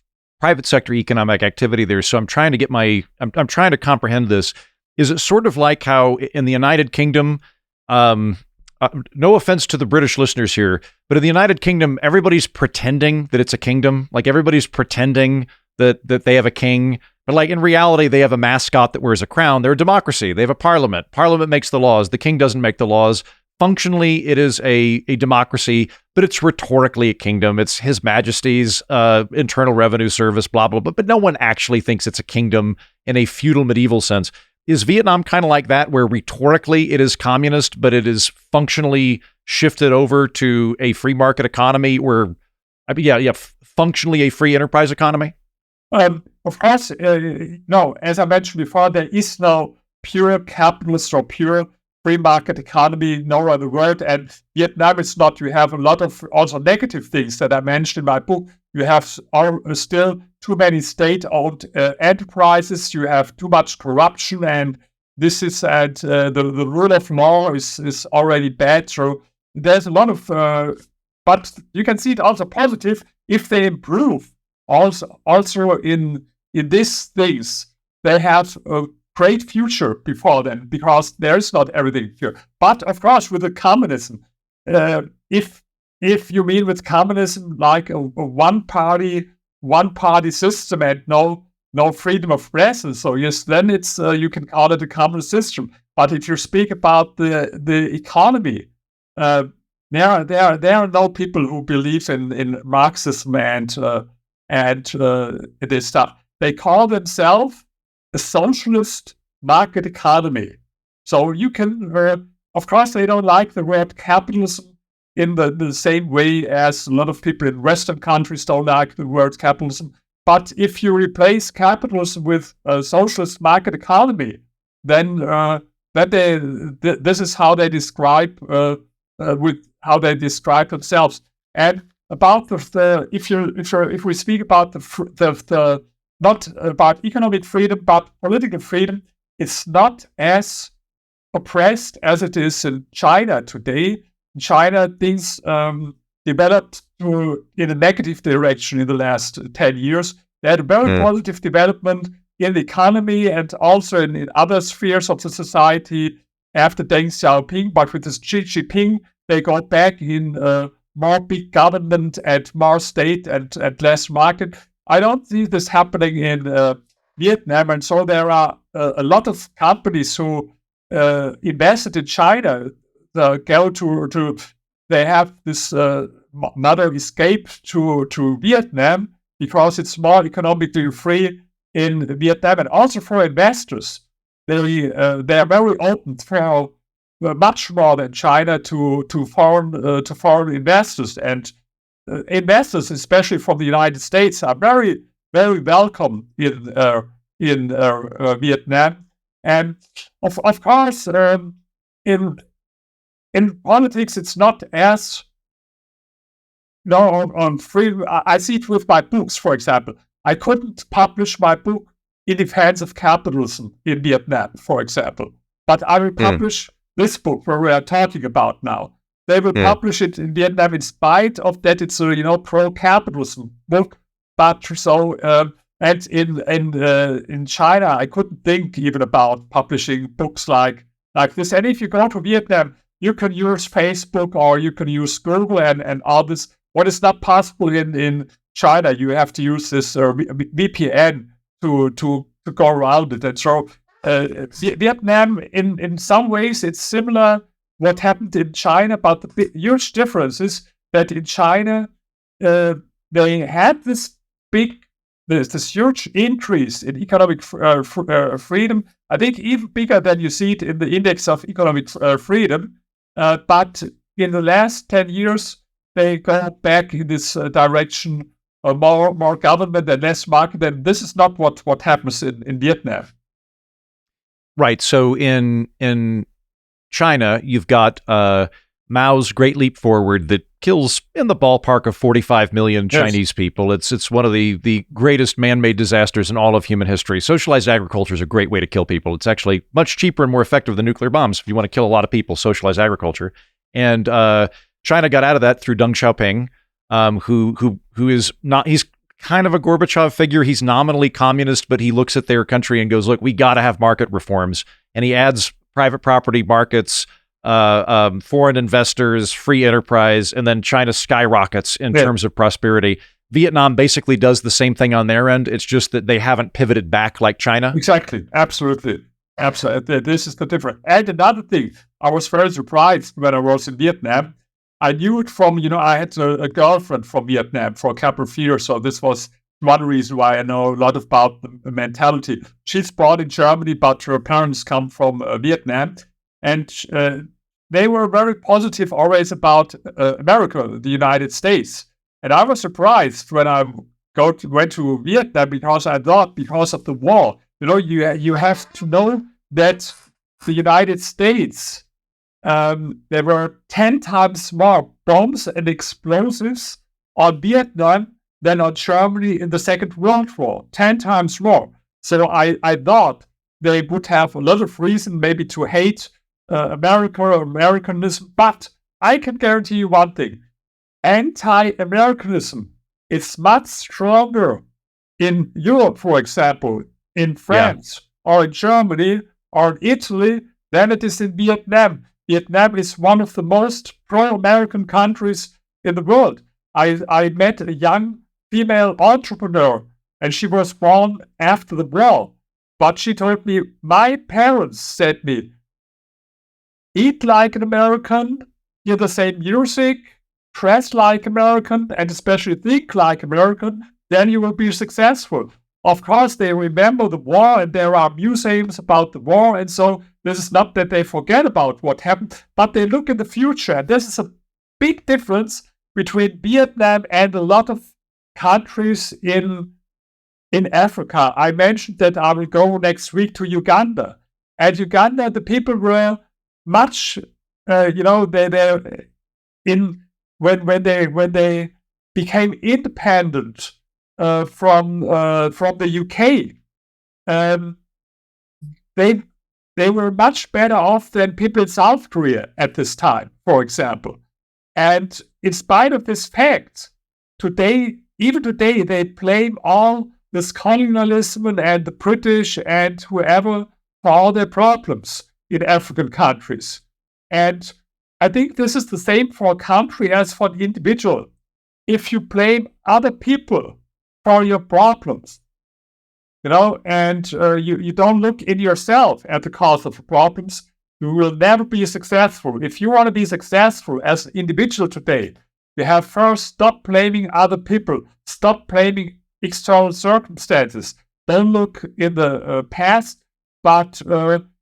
private sector economic activity there. So I'm trying to comprehend this. Is it sort of like how in the United Kingdom, no offense to the British listeners here, but in the United Kingdom, everybody's pretending that it's a kingdom. Like everybody's pretending that they have a king, but like in reality, they have a mascot that wears a crown. They're a democracy. They have a parliament. Parliament makes the laws. The king doesn't make the laws. Functionally, it is a democracy, but it's rhetorically a kingdom. It's His Majesty's Internal Revenue Service, blah, blah, blah. But no one actually thinks it's a kingdom in a feudal medieval sense. Is Vietnam kind of like that, where rhetorically it is communist, but it is functionally shifted over to a free market economy where, functionally a free enterprise economy? Of course, no. As I mentioned before, there is no pure capitalist or pure free market economy nowhere in the world, and Vietnam is not. You have a lot of also negative things that I mentioned in my book. You have still too many state-owned enterprises. You have too much corruption, and this is the rule of law is already bad. So there's a lot of, but you can see it also positive if they improve. Also in these things, they have a great future before them, because there is not everything here. But of course, with the communism, if you mean with communism like a one party system and no freedom of press, so yes, then it's you can call it a communist system. But if you speak about the economy, there are no people who believe in Marxism and this stuff. They call themselves a socialist market economy. So you can, of course, they don't like the word capitalism in the same way as a lot of people in Western countries don't like the word capitalism. But if you replace capitalism with a socialist market economy, then this is how they describe themselves. And about if we speak about the not about economic freedom but political freedom, it's not as oppressed as it is in China today. In China, things developed in a negative direction in the last 10 years. They had a very positive development in the economy and also in other spheres of the society after Deng Xiaoping. But with this Xi Jinping, they got back in more big government and more state and less market. I don't see this happening in Vietnam. And so there are a lot of companies who invested in China. They have this another escape to Vietnam because it's more economically free in Vietnam, and also for investors. They are very open for much more than China to foreign investors, and investors, especially from the United States, are very, very welcome in Vietnam. And of course, in politics, it's not as on free. I see it with my books, for example. I couldn't publish my book in Defense of Capitalism in Vietnam, for example. But I will publish this book where we are talking about now. They will publish it in Vietnam in spite of that it's a pro-capitalism book. But so and in China, I couldn't think even about publishing books like this. And if you go to Vietnam, you can use Facebook or you can use Google and all this. What is not possible in China, you have to use this VPN to go around it. And so Vietnam, in some ways, it's similar what happened in China, but the huge difference is that in China, they had this huge increase in economic freedom. I think even bigger than you see it in the index of economic freedom. But in the last 10 years, they go back in this direction, more government and less market. And this is not what happens in Vietnam. Right. So in China, you've got Mao's Great Leap Forward that kills in the ballpark of 45 million Chinese people. It's one of the greatest man-made disasters in all of human history. Socialized agriculture is a great way to kill people. It's actually much cheaper and more effective than nuclear bombs. If you want to kill a lot of people, socialized agriculture. And China got out of that through Deng Xiaoping, who is not, he's kind of a Gorbachev figure. He's nominally communist, but he looks at their country and goes, look, we got to have market reforms. And he adds private property markets, foreign investors, free enterprise, and then China skyrockets in terms of prosperity. Vietnam basically does the same thing on their end. It's just that they haven't pivoted back like China. Exactly. Absolutely. This is the difference. And another thing, I was very surprised when I was in Vietnam. I knew it from, I had a girlfriend from Vietnam for a couple of years. So this was one reason why I know a lot about the mentality. She's born in Germany, but her parents come from Vietnam. And they were very positive always about America, the United States. And I was surprised when I went to Vietnam because I thought because of the war, you have to know that the United States, there were 10 times more bombs and explosives on Vietnam than on Germany in the Second World War, 10 times more. So I thought they would have a lot of reason maybe to hate America or Americanism, but I can guarantee you one thing. Anti-Americanism is much stronger in Europe, for example, in France or in Germany or in Italy than it is in Vietnam. Vietnam is one of the most pro-American countries in the world. I met a young female entrepreneur, and she was born after the war. But she told me, my parents said me, eat like an American, hear the same music, dress like American, and especially think like American, then you will be successful. Of course, they remember the war, and there are museums about the war, and so this is not that they forget about what happened, but they look in the future. And this is a big difference between Vietnam and a lot of countries in Africa. I mentioned that I will go next week to Uganda. And Uganda, the people were much, when they became independent from the UK, they were much better off than people in South Korea at this time, for example. And in spite of this fact, even today, they blame all this colonialism and the British and whoever for all their problems in African countries. And I think this is the same for a country as for the individual. If you blame other people for your problems, and you don't look in yourself at the cause of the problems, you will never be successful. If you want to be successful as an individual today, you have first stop blaming other people, stop blaming external circumstances. Don't look in the past, but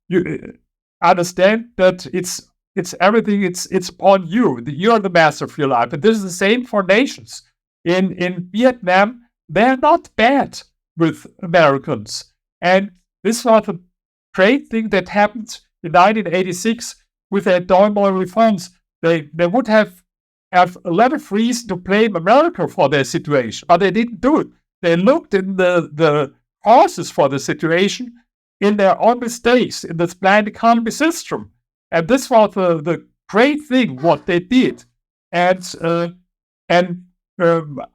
you understand that it's everything. It's upon you. You're the master of your life, and this is the same for nations. In Vietnam, they're not bad with Americans. And this was a great thing that happened in 1986 with their Doi reforms. They would have a lot of reason to blame America for their situation, but they didn't do it. They looked in the causes for the situation in their own mistakes in this planned economy system. And this was the great thing, what they did. And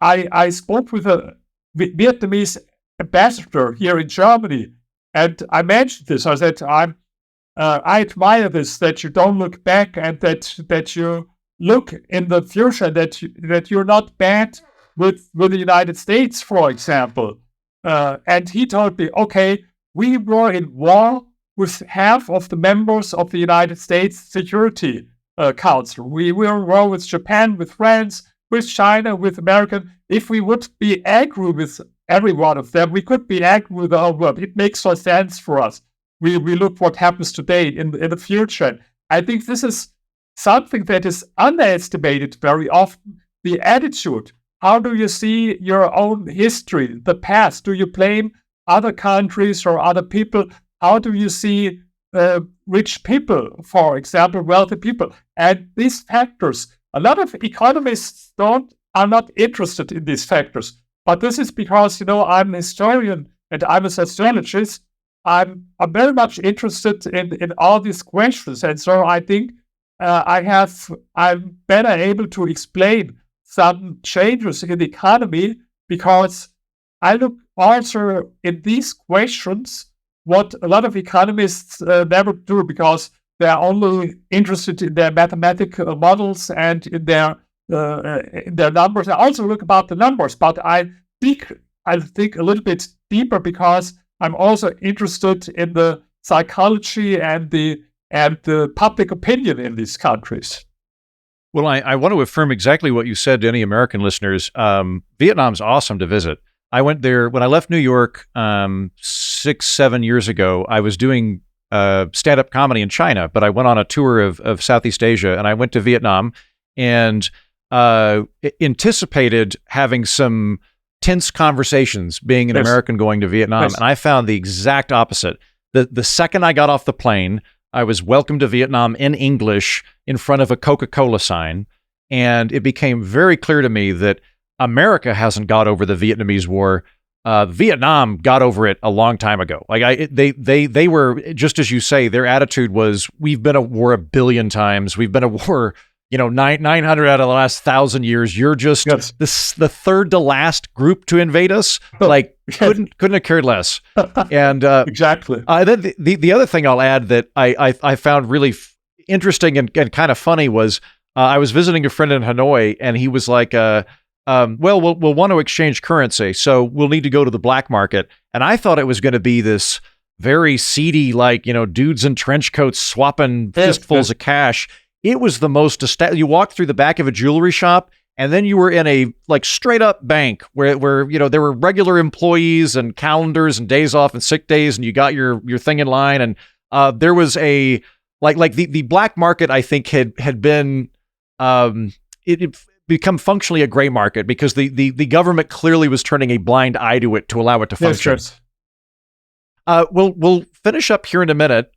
I spoke with a Vietnamese ambassador here in Germany, and I mentioned this. I said, I admire this, that you don't look back and that you look in the future, that you're not bad with the United States, for example. And he told me, okay, we were in war with half of the members of the United States Security Council. We were in war with Japan, with France, with China, with America. If we would be angry with every one of them, we could be angry with the whole world. It makes no sense for us. We look what happens today in the future. I think this is something that is underestimated very often, the attitude. How do you see your own history, the past? Do you blame other countries or other people? How do you see rich people, for example, wealthy people? And these factors, a lot of economists are not interested in these factors. But this is because, I'm a historian and I'm a sociologist. I'm very much interested in all these questions. And so I think I'm better able to explain some changes in the economy because I look also in these questions what a lot of economists never do because they are only interested in their mathematical models and in their numbers. I also look about the numbers, but I think a little bit deeper because I'm also interested in the psychology and the public opinion in these countries. Well, I want to affirm exactly what you said to any American listeners. Vietnam's awesome to visit. I went there when I left New York 6-7 years ago. I was doing stand-up comedy in China, but I went on a tour of Southeast Asia, and I went to Vietnam and anticipated having some tense conversations being an American going to Vietnam, and I found the exact opposite. The second I got off the plane, I was welcomed to Vietnam in English in front of a Coca-Cola sign, and it became very clear to me that America hasn't got over the Vietnamese War. Vietnam got over it a long time ago. They were, just as you say, their attitude was, we've been at war 1 billion times. We've been at war, 900 out of the last 1,000 years. You're just the third to last group to invade us. Couldn't have cared less. And exactly. Then the other thing I'll add that I found really interesting and kind of funny was I was visiting a friend in Hanoi, and he was like, we'll want to exchange currency, so we'll need to go to the black market. And I thought it was going to be this very seedy, dudes in trench coats swapping fistfuls of cash. It was the most you walked through the back of a jewelry shop, and then you were in a straight up bank where there were regular employees and calendars and days off and sick days, and you got your thing in line. And there was a the black market, I think, had been it become functionally a gray market because the government clearly was turning a blind eye to it to allow it to function. Yes. We'll finish up here in a minute.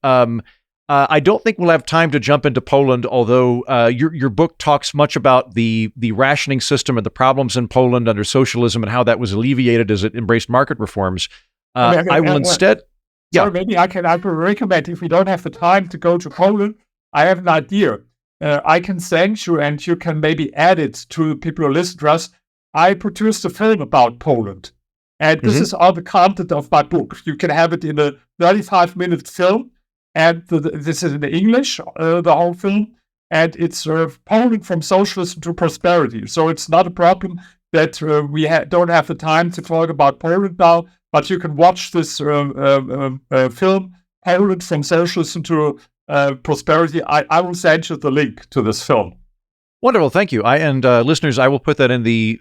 I don't think we'll have time to jump into Poland, although your book talks much about the rationing system and the problems in Poland under socialism and how that was alleviated as it embraced market reforms. I will instead... Sorry, maybe I can recommend, if we don't have the time to go to Poland, I have an idea. I can send you, and you can maybe add it to people who listen to us. I produced a film about Poland, and this is all the content of my book. You can have it in a 35-minute film, and this is in English, the whole film, and it's Poland from socialism to prosperity. So it's not a problem that we don't have the time to talk about Poland now, but you can watch this film, Poland from socialism to prosperity. I will send you the link to this film. Wonderful, thank you. Listeners, I will put that in the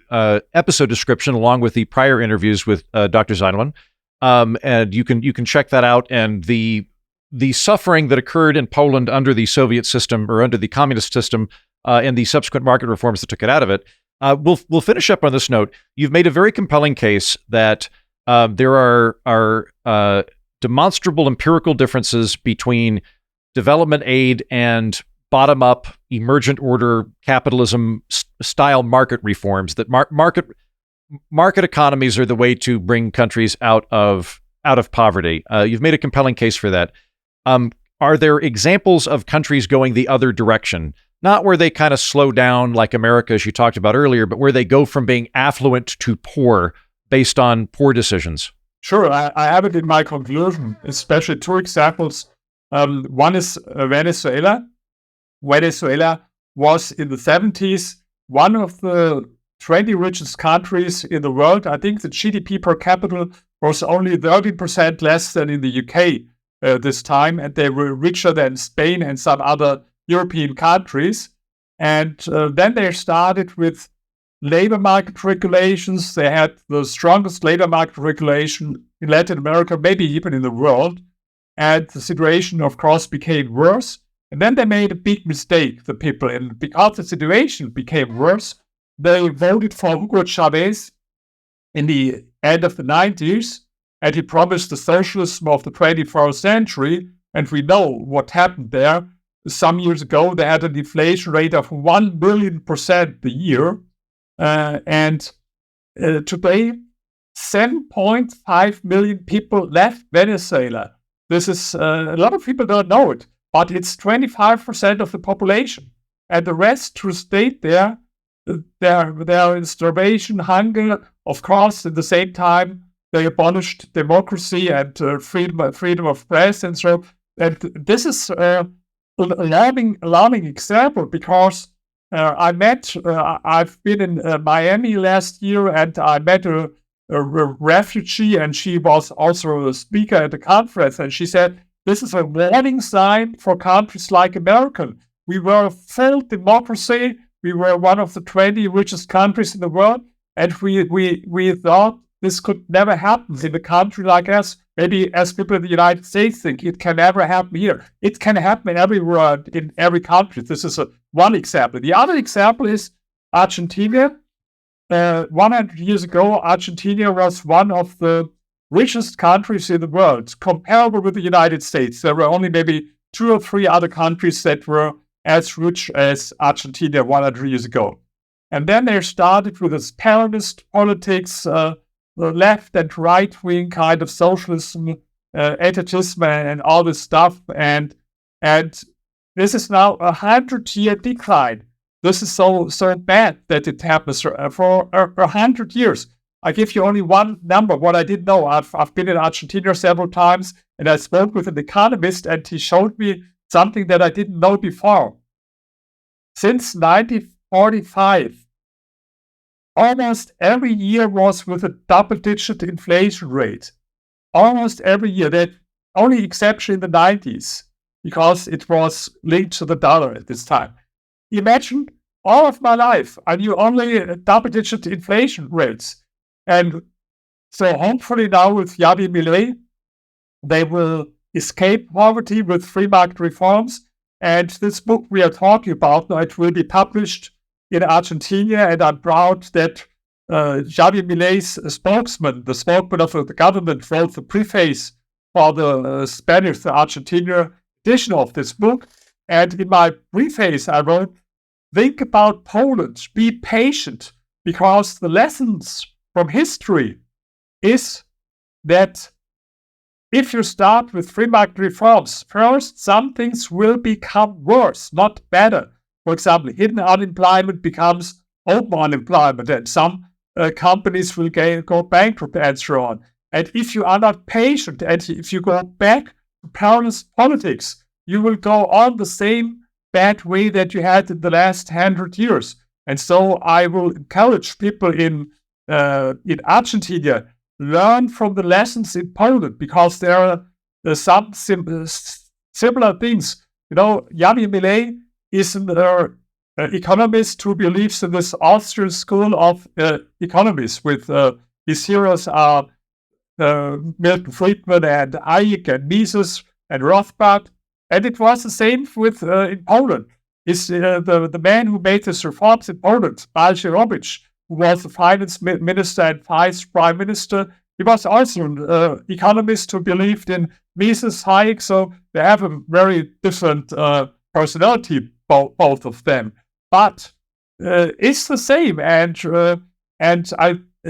episode description along with the prior interviews with Dr. Zeitelmann, and you can check that out. And the suffering that occurred in Poland under the Soviet system or under the communist system, and the subsequent market reforms that took it out of it. We'll finish up on this note. You've made a very compelling case that there are demonstrable empirical differences between development aid and bottom-up emergent order capitalism style market reforms, that market economies are the way to bring countries out of poverty. You've made a compelling case for that. Are there examples of countries going the other direction? Not where they kind of slow down like America, as you talked about earlier, but where they go from being affluent to poor based on poor decisions. Sure, I have it in my conclusion, especially 2 examples. One is Venezuela. Venezuela was in the 70s one of the 20 richest countries in the world. I think the GDP per capita was only 13% less than in the UK this time, and they were richer than Spain and some other European countries. And then they started with labor market regulations. They had the strongest labor market regulation in Latin America, maybe even in the world. And the situation, of course, became worse. And then they made a big mistake, the people. And because the situation became worse, they voted for Hugo Chavez in the end of the 90s. And he promised the socialism of the 21st century. And we know what happened there. Some years ago, they had an inflation rate of 1 billion% a year. And today, 7.5 million people left Venezuela. This is a lot of people don't know it. but it's 25% of the population. And the rest who stayed there, they're in starvation, hunger. Of course, at the same time, they abolished democracy and freedom of press and so. And this is an alarming example because I've been in Miami last year and I met a refugee, and she was also a speaker at the conference, and she said, this is a warning sign for countries like America. We were a full democracy. We were one of the 20 richest countries in the world, and we thought this could never happen in a country like us. Maybe as people in the United States think it can never happen here. It can happen everywhere, in every country. This is one example. The other example is Argentina. 100 years ago, Argentina was one of the richest countries in the world, comparable with the United States. There were only maybe 2 or 3 other countries that were as rich as Argentina 100 years ago. And then they started with this Peronist politics, the left and right-wing kind of socialism, etatism, and all this stuff. And this is now a 100-year decline. This is so bad that it happens for 100 years. I give you only one number, what I didn't know. I've been in Argentina several times, and I spoke with an economist, and he showed me something that I didn't know before. Since 1945, almost every year was with a double-digit inflation rate. Almost every year. The only exception in the 90s, because it was linked to the dollar at this time. Imagine all of my life, I knew only double-digit inflation rates. And so hopefully now with Javier Milei, they will escape poverty with free market reforms. And this book we are talking about, it will be published in Argentina. And I'm proud that Javier Milei's spokesman, the spokesman of the government, wrote the preface for the Spanish, the Argentina edition of this book. And in my preface, I wrote, think about Poland, be patient, because the lessons from history is that if you start with free market reforms, first, some things will become worse, not better. For example, hidden unemployment becomes open unemployment, and some companies will go bankrupt and so on. And if you are not patient, and if you go back to Peronist politics, you will go on the same bad way that you had in the last 100 years. And so I will encourage people in Argentina, learn from the lessons in Poland, because there are some similar things. You know, Javier Milei is an economist who believes in this Austrian school of economists, with his heroes are Milton Friedman and Hayek and Mises and Rothbard. And it was the same with in Poland. It's the man who made these reforms in Poland, Balcerowicz, who was the finance minister and vice prime minister. He was also an economist who believed in Mises, Hayek, so they have a very different personality, both of them. But it's the same,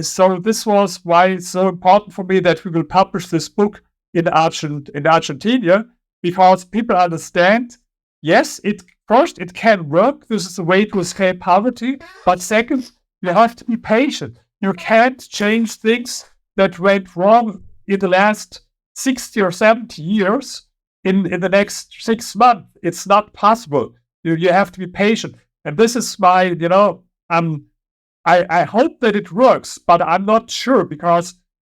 so this was why it's so important for me that we will publish this book in Argentina, because people understand, yes, first, it can work. This is a way to escape poverty. But second, you have to be patient. You can't change things that went wrong in the last 60 or 70 years in the next 6 months. It's not possible. You have to be patient. And this is why, I hope that it works, but I'm not sure, because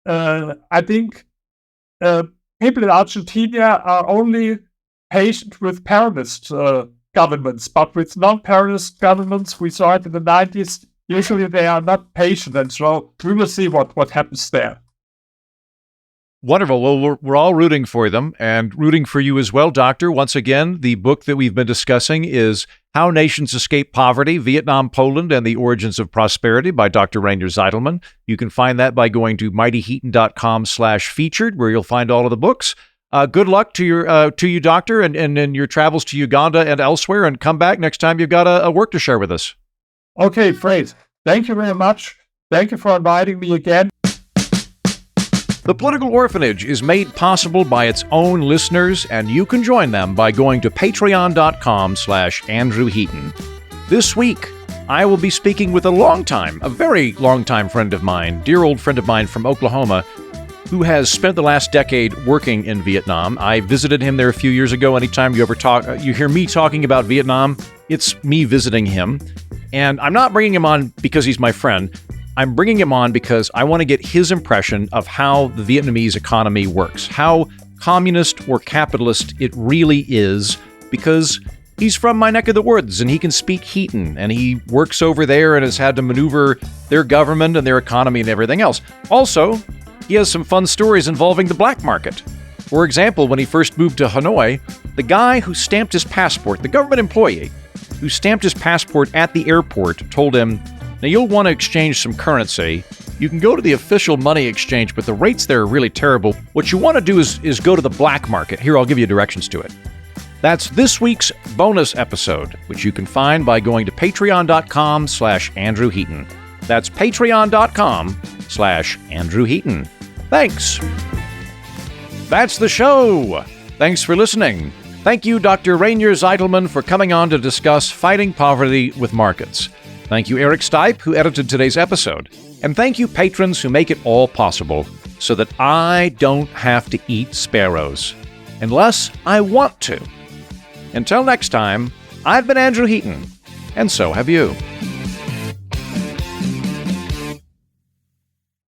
I think people in Argentina are only patient with Peronist governments, but with non-Peronist governments, we saw it in the 90s, usually they are not patient, and so we will see what happens there. Wonderful. Well, we're all rooting for them, and rooting for you as well, Doctor. Once again, the book that we've been discussing is How Nations Escape Poverty, Vietnam, Poland, and the Origins of Prosperity by Dr. Rainer Zeitelmann. You can find that by going to mightyheaton.com/featured, where you'll find all of the books. Good luck to you, Doctor, and in your travels to Uganda and elsewhere, and come back next time you've got a work to share with us. Okay, great. Thank you very much. Thank you for inviting me again. The Political Orphanage is made possible by its own listeners, and you can join them by going to patreon.com/Andrew Heaton. This week, I will be speaking with a very long-time friend of mine, dear old friend of mine from Oklahoma, who has spent the last decade working in Vietnam. I visited him there a few years ago. Anytime you hear me talking about Vietnam, it's me visiting him. And I'm not bringing him on because he's my friend. I'm bringing him on because I want to get his impression of how the Vietnamese economy works, how communist or capitalist it really is, because he's from my neck of the woods and he can speak Heaton, and he works over there and has had to maneuver their government and their economy and everything else. Also, he has some fun stories involving the black market. For example, when he first moved to Hanoi, the guy who stamped his passport, the government employee who stamped his passport at the airport, told him, "Now you'll want to exchange some currency. You can go to the official money exchange, but the rates there are really terrible. What you want to do is go to the black market. Here, I'll give you directions to it." That's this week's bonus episode, which you can find by going to patreon.com/Andrew Heaton. That's patreon.com/Andrew Heaton. Thanks. That's the show. Thanks for listening. Thank you, Dr. Rainier Zeitelmann, for coming on to discuss fighting poverty with markets. Thank you, Eric Stipe, who edited today's episode. And thank you, patrons who make it all possible so that I don't have to eat sparrows. Unless I want to. Until next time, I've been Andrew Heaton, and so have you.